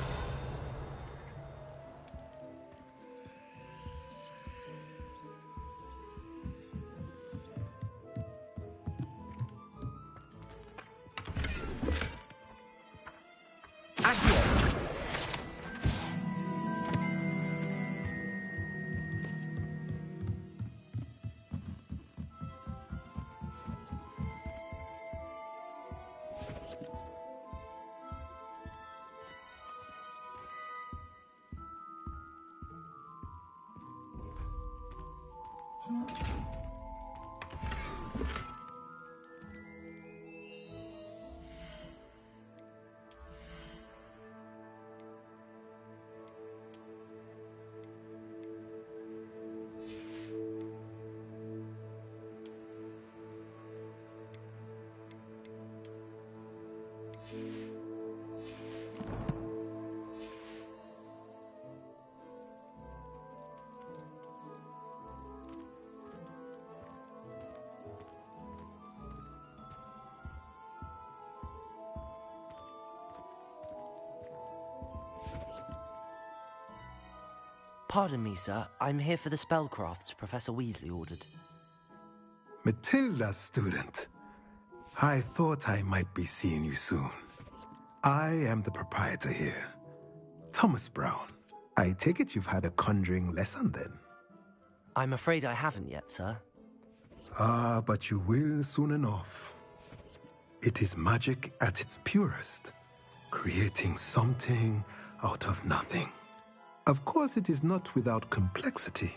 Pardon me, sir. I'm here for the spellcrafts Professor Weasley ordered. Matilda's student. I thought I might be seeing you soon. I am the proprietor here, Thomas Brown. I take it you've had a conjuring lesson then? I'm afraid I haven't yet, sir. Ah, but you will soon enough. It is magic at its purest, creating something out of nothing. Of course, it is not without complexity,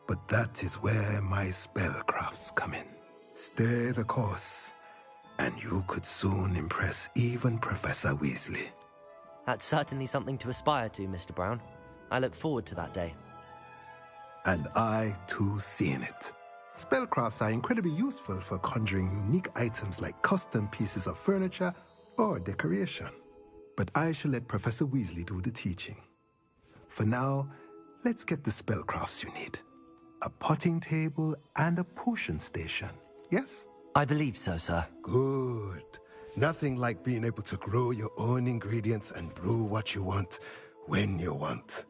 but that is where my spellcrafts come in. Stay the course, and you could soon impress even Professor Weasley. That's certainly something to aspire to, Mr. Brown. I look forward to that day. And I, too, seeing it. Spellcrafts are incredibly useful for conjuring unique items like custom pieces of furniture or decoration. But I shall let Professor Weasley do the teaching. For now, let's get the spellcrafts you need. A potting table and a potion station, yes? I believe so, sir. Good. Nothing like being able to grow your own ingredients and brew what you want, when you want.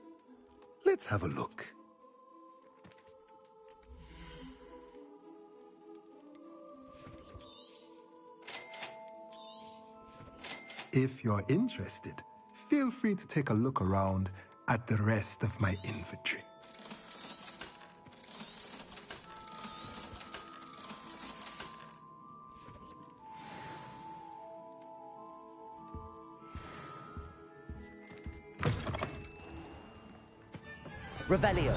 Let's have a look. If you're interested, feel free to take a look around at the rest of my inventory. Revelio.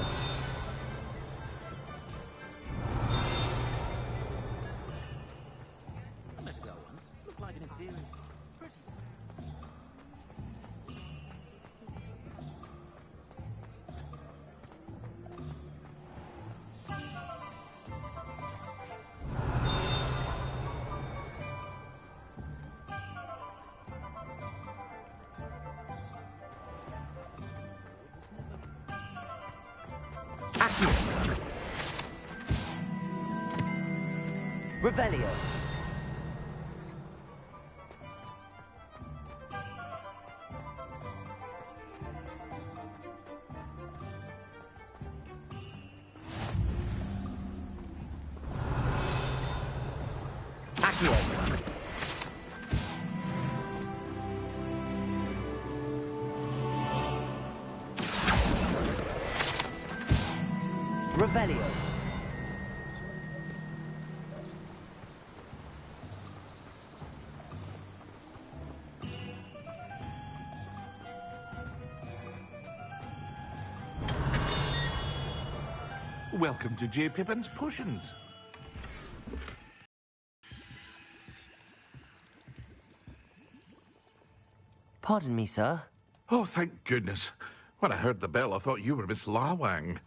Revelio. Accio. Revelio. Welcome to J. Pippin's Potions. Pardon me, sir. Oh, thank goodness. When I heard the bell, I thought you were Miss Lawang.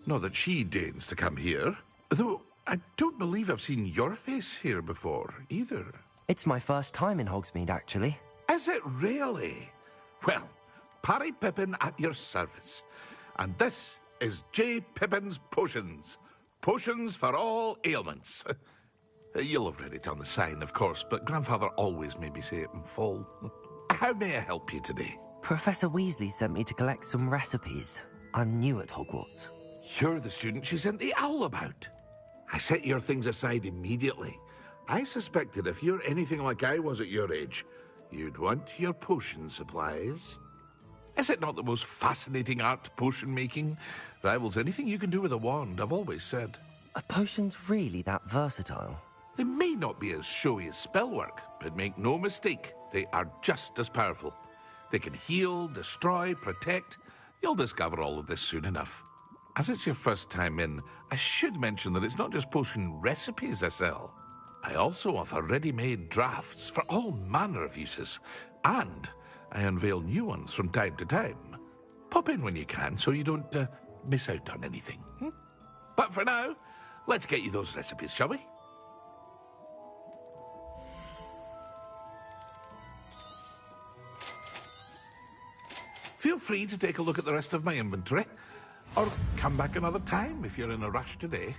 Not that she deigns to come here. Though I don't believe I've seen your face here before, either. It's my first time in Hogsmeade, actually. Is it really? Well, Parry Pippin at your service. And this is J. Pippin's Potions. Potions for all ailments. You'll have read it on the sign, of course, but Grandfather always made me say it in full. How may I help you today? Professor Weasley sent me to collect some recipes. I'm new at Hogwarts. You're the student she sent the owl about. I set your things aside immediately. I suspected if you're anything like I was at your age, you'd want your potion supplies. Is it not the most fascinating art, potion making? Rivals anything you can do with a wand, I've always said. Are potions really that versatile? They may not be as showy as spellwork, but make no mistake, they are just as powerful. They can heal, destroy, protect. You'll discover all of this soon enough. As it's your first time in, I should mention that it's not just potion recipes I sell. I also offer ready-made drafts for all manner of uses, and I unveil new ones from time to time. Pop in when you can so you don't miss out on anything. But for now, let's get you those recipes, shall we? Feel free to take a look at the rest of my inventory, or come back another time if you're in a rush today.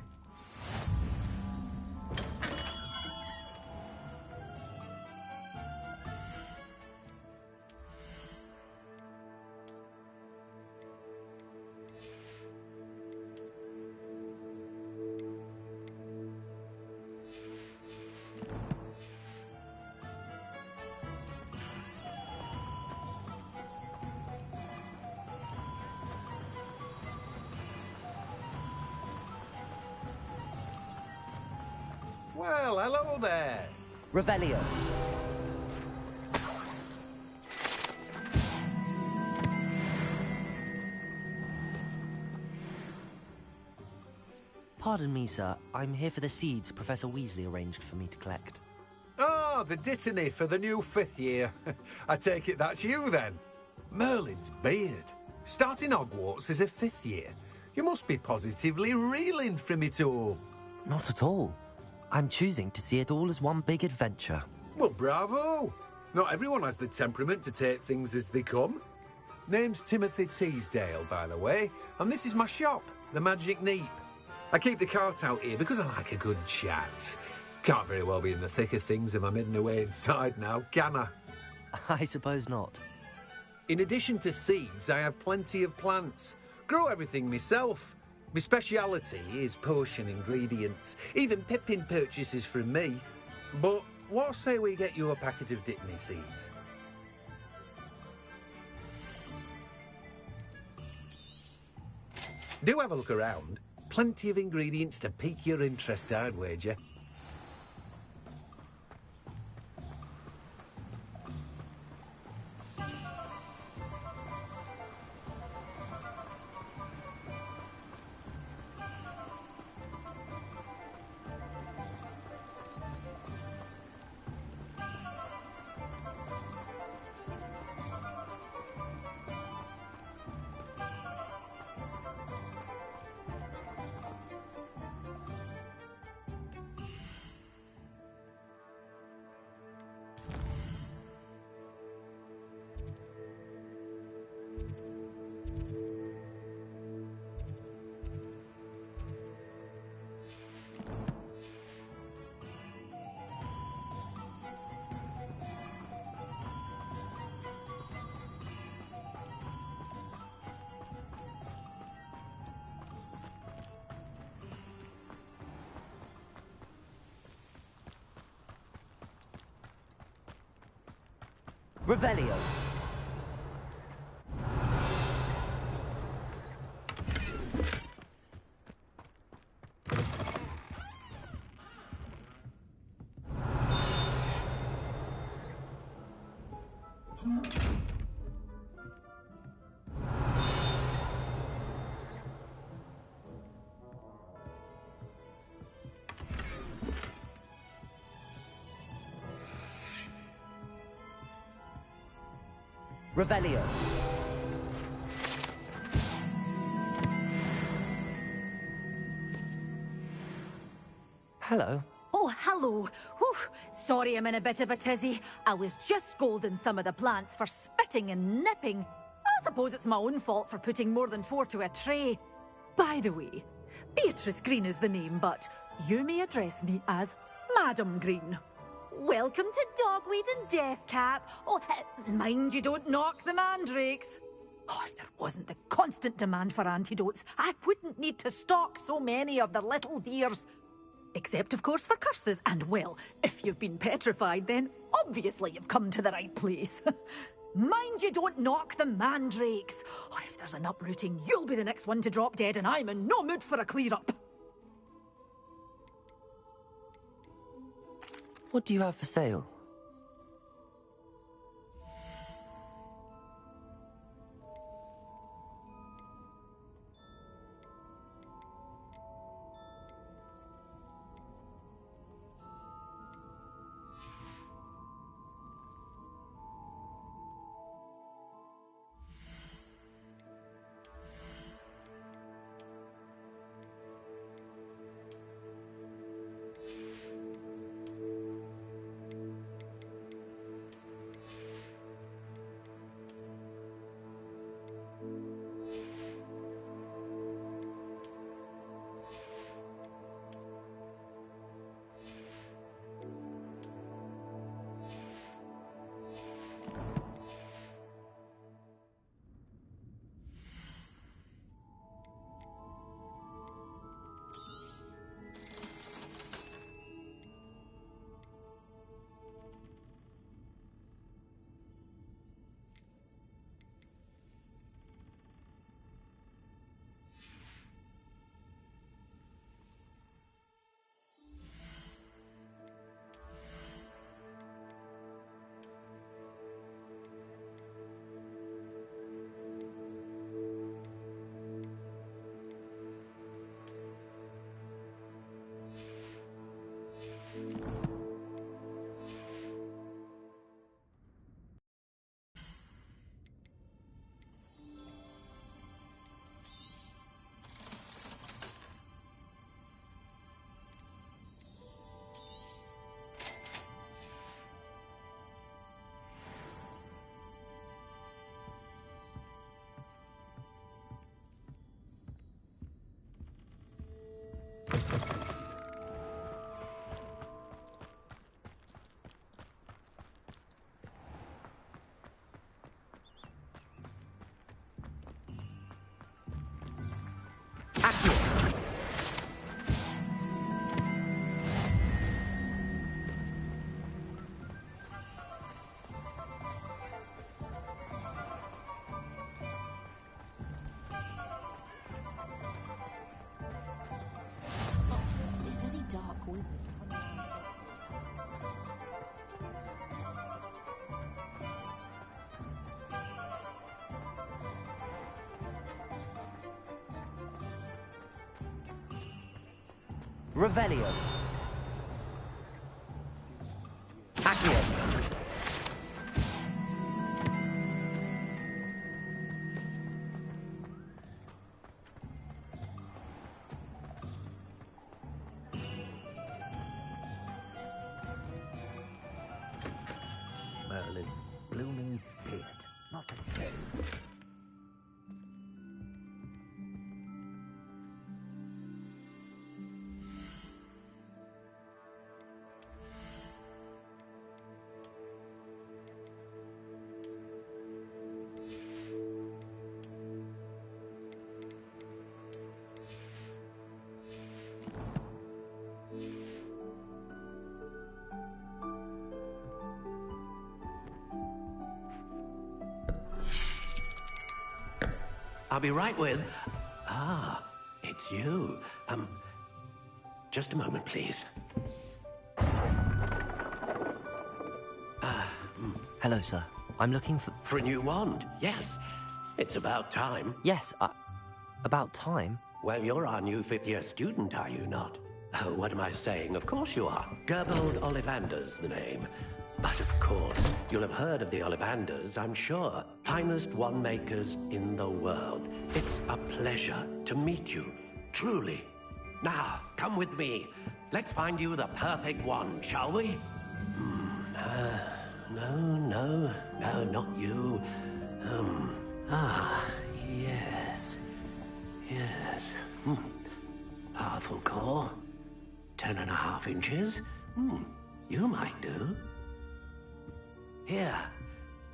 Well, hello there. Revelio. Pardon me, sir. I'm here for the seeds Professor Weasley arranged for me to collect. Oh, the dittany for the new 5th year. I take it that's you, then. Merlin's beard. Starting Hogwarts as a 5th year. You must be positively reeling from it all. Not at all. I'm choosing to see it all as one big adventure. Well, bravo! Not everyone has the temperament to take things as they come. Name's Timothy Teasdale, by the way, and this is my shop, the Magic Neep. I keep the cart out here because I like a good chat. Can't very well be in the thick of things if I'm hidden away inside now, can I? I suppose not. In addition to seeds, I have plenty of plants. Grow everything myself. My speciality is potion ingredients. Even Pippin purchases from me. But what say we get you a packet of Dittany seeds? Do have a look around. Plenty of ingredients to pique your interest, I'd wager. Revelio. Revelio. Hello. Oh, hello. Whew. Sorry I'm in a bit of a tizzy. I was just scolding some of the plants for spitting and nipping. I suppose it's my own fault for putting more than 4 to a tray. By the way, Beatrice Green is the name, but you may address me as Madam Green. welcome to Dogweed and Deathcap. Oh, mind you don't knock the mandrakes. Oh, if there wasn't the constant demand for antidotes, I wouldn't need to stock so many of the little dears. Except, of course, for curses. And, well, if you've been petrified, then obviously you've come to the right place. Mind you don't knock the mandrakes. Oh, if there's an uprooting, you'll be the next one to drop dead, and I'm in no mood for a clear-up. What do you have for sale? Revelio. Accio. Merlin's blooming beard, not a day. I'll be right with... Ah, it's you. Just a moment, please. Hello, sir. I'm looking for... For a new wand, yes. It's about time. Yes, about time? Well, you're our new fifth-year student, are you not? Oh, what am I saying? Of course you are. Gerbold Ollivander's the name. But of course, you'll have heard of the Ollivanders, I'm sure. Finest wand makers in the world. It's a pleasure to meet you, truly. Now, come with me. Let's find you the perfect wand, shall we? No, not you. Yes. Powerful core. 10.5 inches. You might do. Here,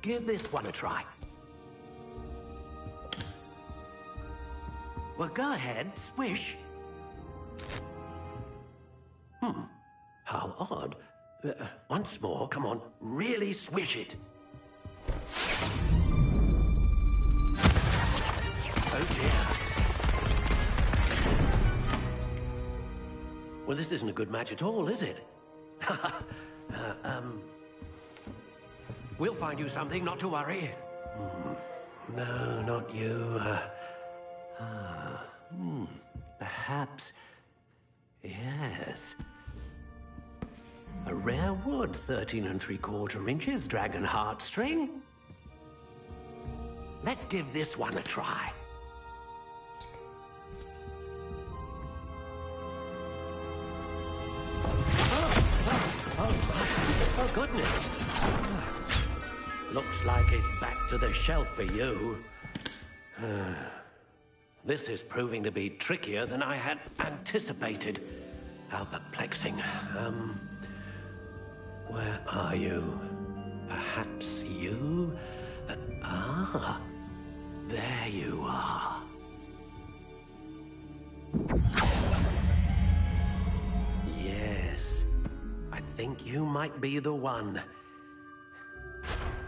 give this one a try. Well, go ahead, swish. How odd. Once more, come on, really swish it. Oh dear. Well, this isn't a good match at all, is it? We'll find you something, not to worry. No, not you. Perhaps... Yes. A rare wood, 13 3/4 inches, dragon heartstring. Let's give this one a try. Oh, goodness. Looks like it's back to the shelf for you. This is proving to be trickier than I had anticipated. How perplexing. Where are you? Perhaps you? There you are. Yes, I think you might be the one.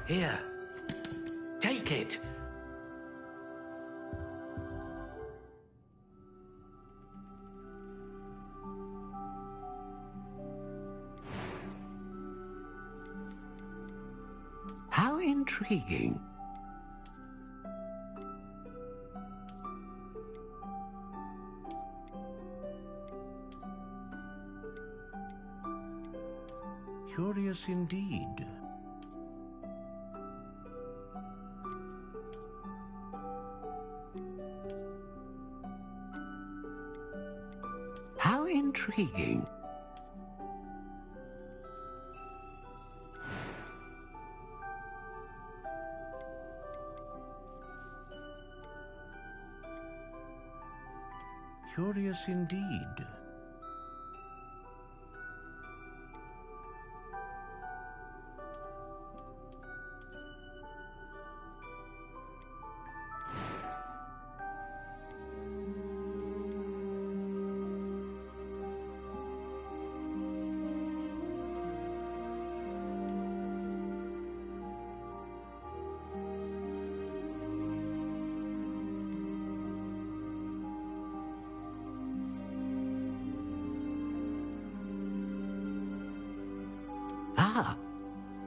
Here, take it. How intriguing. Curious indeed. How intriguing. Curious indeed.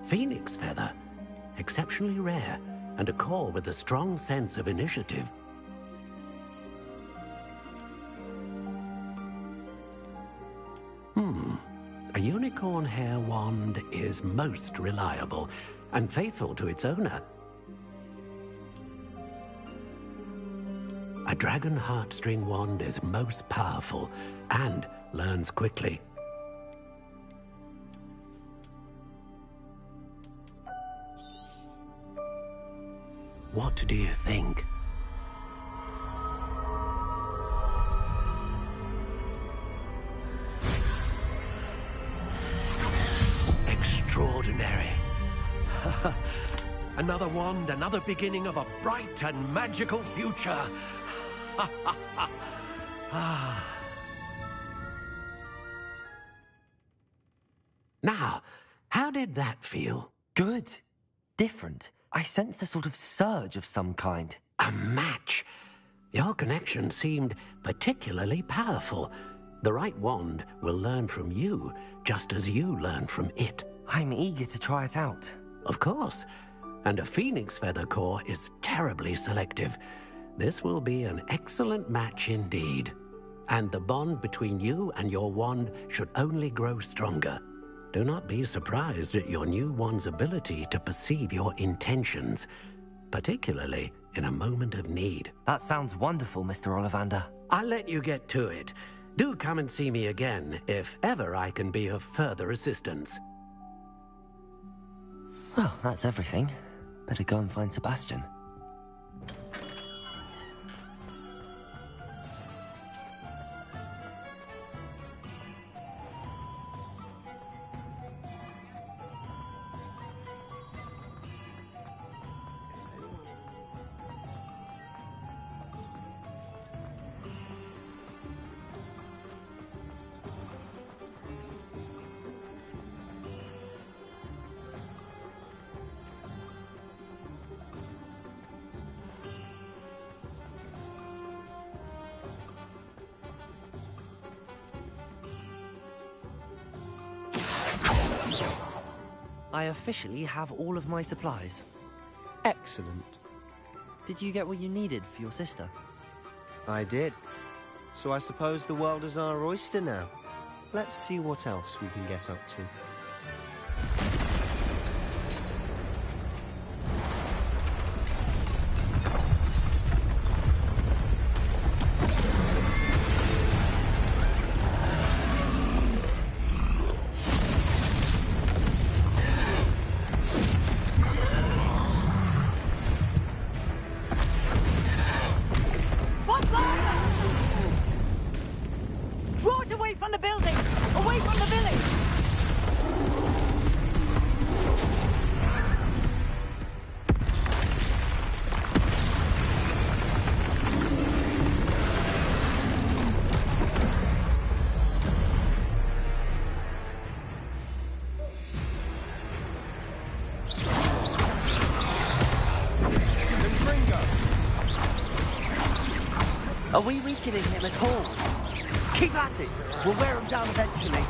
Phoenix feather. Exceptionally rare, and a core with a strong sense of initiative. A unicorn hair wand is most reliable and faithful to its owner. A dragon heartstring wand is most powerful and learns quickly. What do you think? Extraordinary. Another wand, another beginning of a bright and magical future. Now, how did that feel? Good. Different. I sensed a sort of surge of some kind. A match. Your connection seemed particularly powerful. The right wand will learn from you, just as you learn from it. I'm eager to try it out. Of course. And a phoenix feather core is terribly selective. This will be an excellent match indeed. And the bond between you and your wand should only grow stronger. Do not be surprised at your new wand's ability to perceive your intentions, particularly in a moment of need. That sounds wonderful, Mr. Ollivander. I'll let you get to it. Do come and see me again if ever I can be of further assistance. Well, that's everything. Better go and find Sebastian. I officially have all of my supplies. Excellent. Did you get what you needed for your sister? I did. So I suppose the world is our oyster now. Let's see what else we can get up to. Draw it away from the building! Away from the village! Are we weakening him at all? Keep at it! We'll wear him down eventually.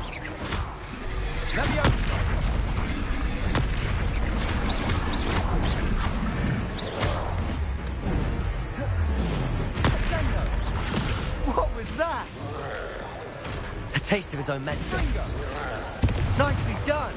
What was that? A taste of his own medicine. Nicely done!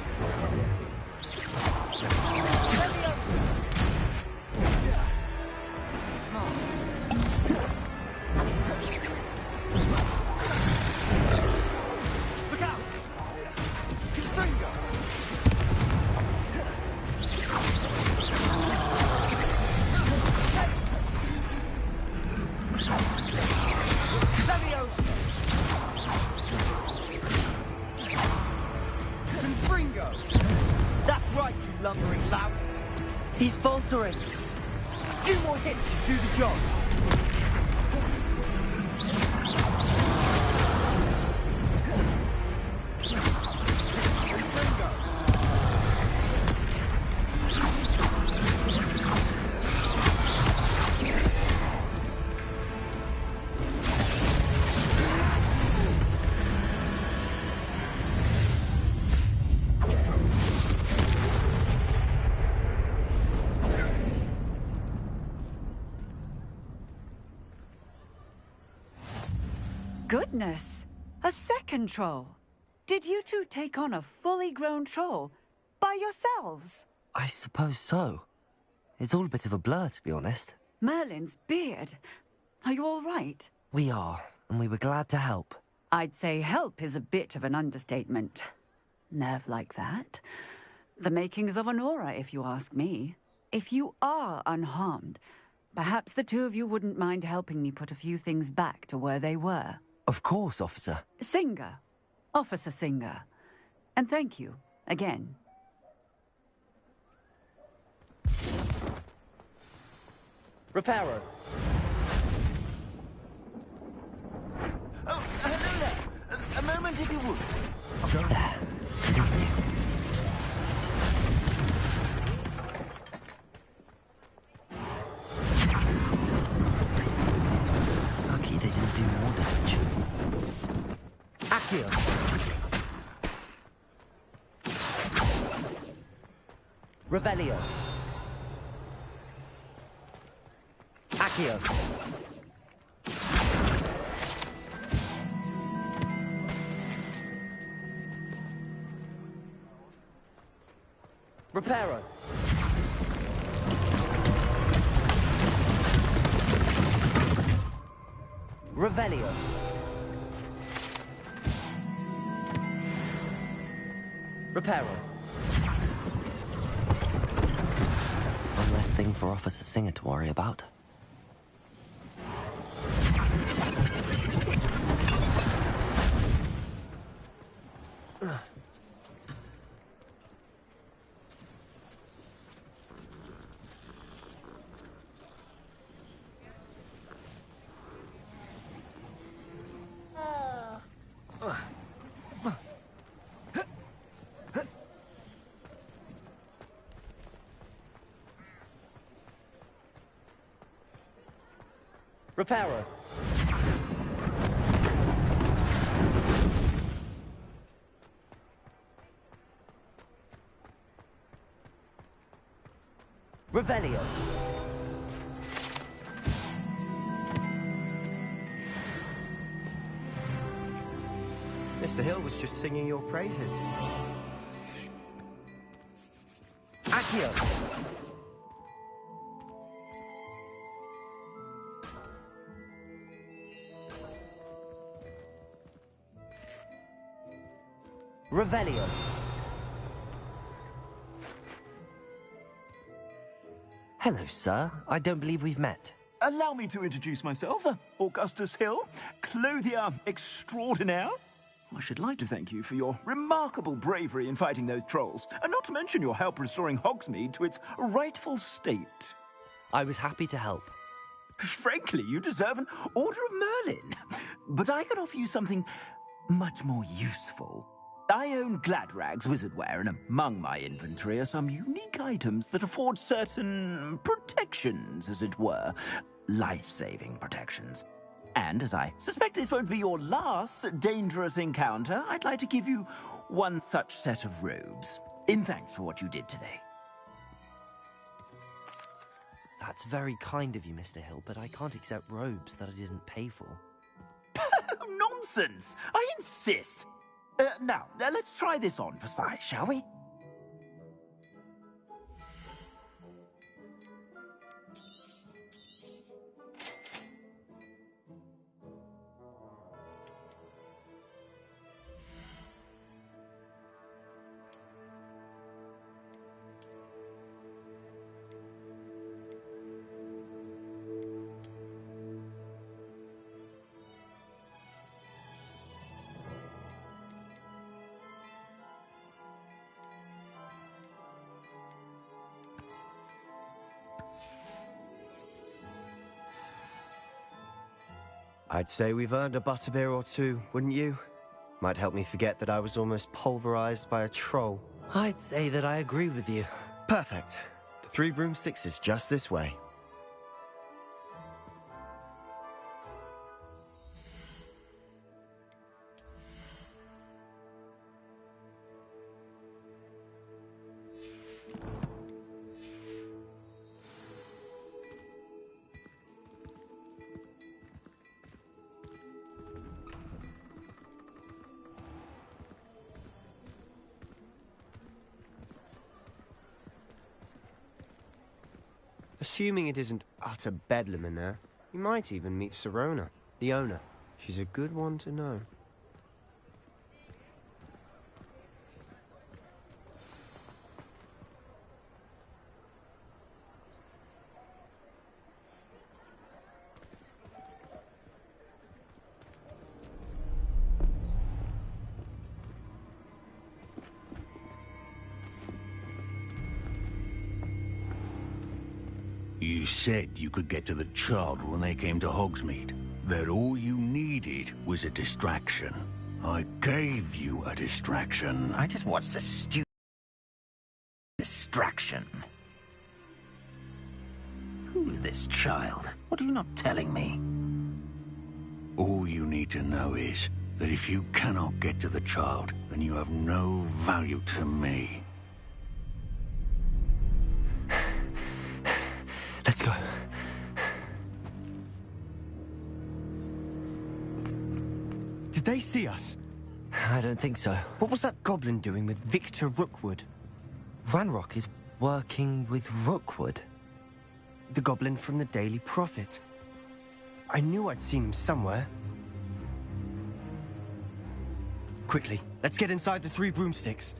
That's right, you lumbering louts. He's faltering. A few more hits should do the job. Goodness! A second troll! Did you two take on a fully grown troll? By yourselves? I suppose so. It's all a bit of a blur, to be honest. Merlin's beard. Are you all right? We are, and we were glad to help. I'd say help is a bit of an understatement. Nerve like that. The makings of an aura, if you ask me. If you are unharmed, perhaps the two of you wouldn't mind helping me put a few things back to where they were. Of course, officer. Singer. Officer Singer. And thank you, again. Reparo. Oh, hello there. A moment if you would. I'll go there. Lucky they didn't do more damage. Accio. Revelio. Accio. Reparo. Revelio. Reparo. One less thing for Officer Singer to worry about. Reparo. Revelio. Mr. Hill was just singing your praises. Accio. Revelio. Hello, sir. I don't believe we've met. Allow me to introduce myself. Augustus Hill, clothier extraordinaire. I should like to thank you for your remarkable bravery in fighting those trolls, and not to mention your help restoring Hogsmeade to its rightful state. I was happy to help. Frankly, you deserve an Order of Merlin. But I can offer you something much more useful. I own Gladrag's wizardware, and among my inventory are some unique items that afford certain protections, as it were. Life-saving protections. And as I suspect this won't be your last dangerous encounter, I'd like to give you one such set of robes, in thanks for what you did today. That's very kind of you, Mr. Hill, but I can't accept robes that I didn't pay for. Nonsense! I insist! Now, let's try this on for size, shall we? I'd say we've earned a butterbeer or two, wouldn't you? Might help me forget that I was almost pulverized by a troll. I'd say that I agree with you. Perfect. The Three Broomsticks is just this way. Assuming it isn't utter bedlam in there, you might even meet Sirona, the owner. She's a good one to know. You said you could get to the child when they came to Hogsmeade. That all you needed was a distraction. I gave you a distraction. I just watched a stupid distraction. Who's this child? What are you not telling me? All you need to know is that if you cannot get to the child, then you have no value to me. Let's go. Did they see us? I don't think so. What was that goblin doing with Victor Rookwood? Ranrock is working with Rookwood. The goblin from the Daily Prophet. I knew I'd seen him somewhere. Quickly, let's get inside the Three Broomsticks.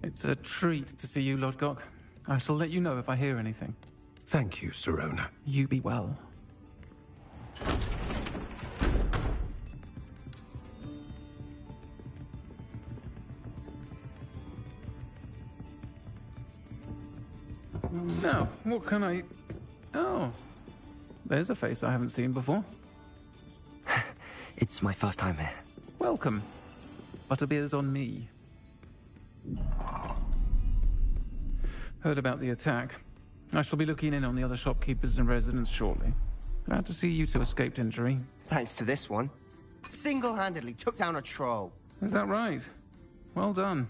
It's a treat to see you, Lodgok. I shall let you know if I hear anything. Thank you, Sirona. You be well. Now, what can I... Oh, there's a face I haven't seen before. It's my first time here. Welcome. Butterbeer's on me. Heard about the attack. I shall be looking in on the other shopkeepers and residents shortly. Glad to see you two escaped injury. Thanks to this one. Single-handedly took down a troll. Is that right? Well done.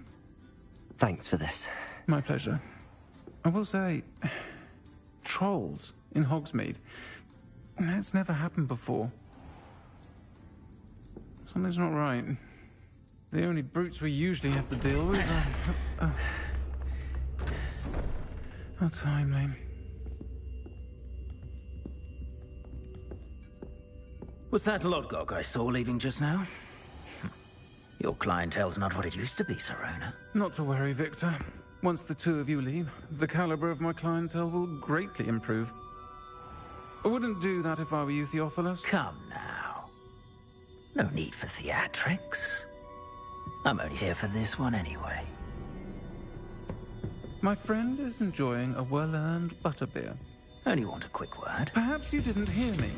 Thanks for this. My pleasure. I will say, trolls in Hogsmeade. That's never happened before. Something's not right. The only brutes we usually have to deal with are... How timely. Was that Lodgok I saw leaving just now? Your clientele's not what it used to be, Serona. Not to worry, Victor. Once the two of you leave, the caliber of my clientele will greatly improve. I wouldn't do that if I were you, Theophilus. Come now. No need for theatrics. I'm only here for this one anyway. My friend is enjoying a well-earned butterbeer. Only want a quick word. Perhaps you didn't hear me.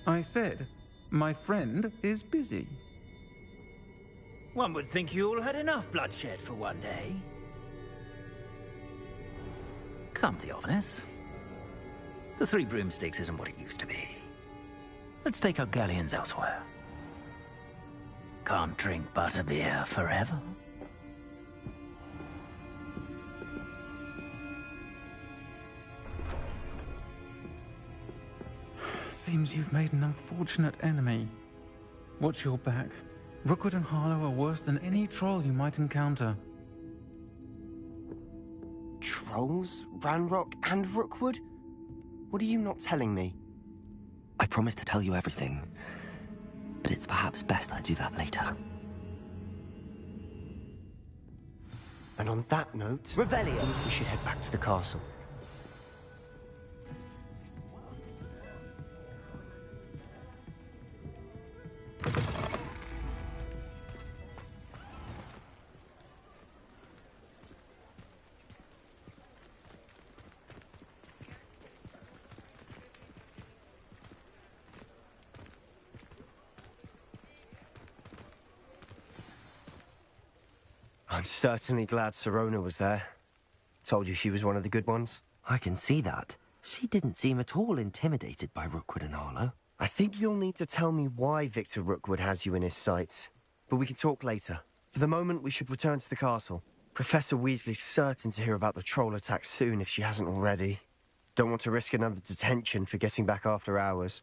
I said, my friend is busy. One would think you all had enough bloodshed for one day. Come, Theophilus. The Three Broomsticks isn't what it used to be. Let's take our galleons elsewhere. Can't drink butterbeer forever. Seems you've made an unfortunate enemy. Watch your back. Rookwood and Harlow are worse than any troll you might encounter. Trolls? Ranrock and Rookwood? What are you not telling me? I promised to tell you everything, but it's perhaps best I do that later. And on that note... Revelio! We should head back to the castle. I'm certainly glad Serona was there. Told you she was one of the good ones. I can see that. She didn't seem at all intimidated by Rookwood and Harlow. I think you'll need to tell me why Victor Rookwood has you in his sights. But we can talk later. For the moment, we should return to the castle. Professor Weasley's certain to hear about the troll attack soon if she hasn't already. Don't want to risk another detention for getting back after hours.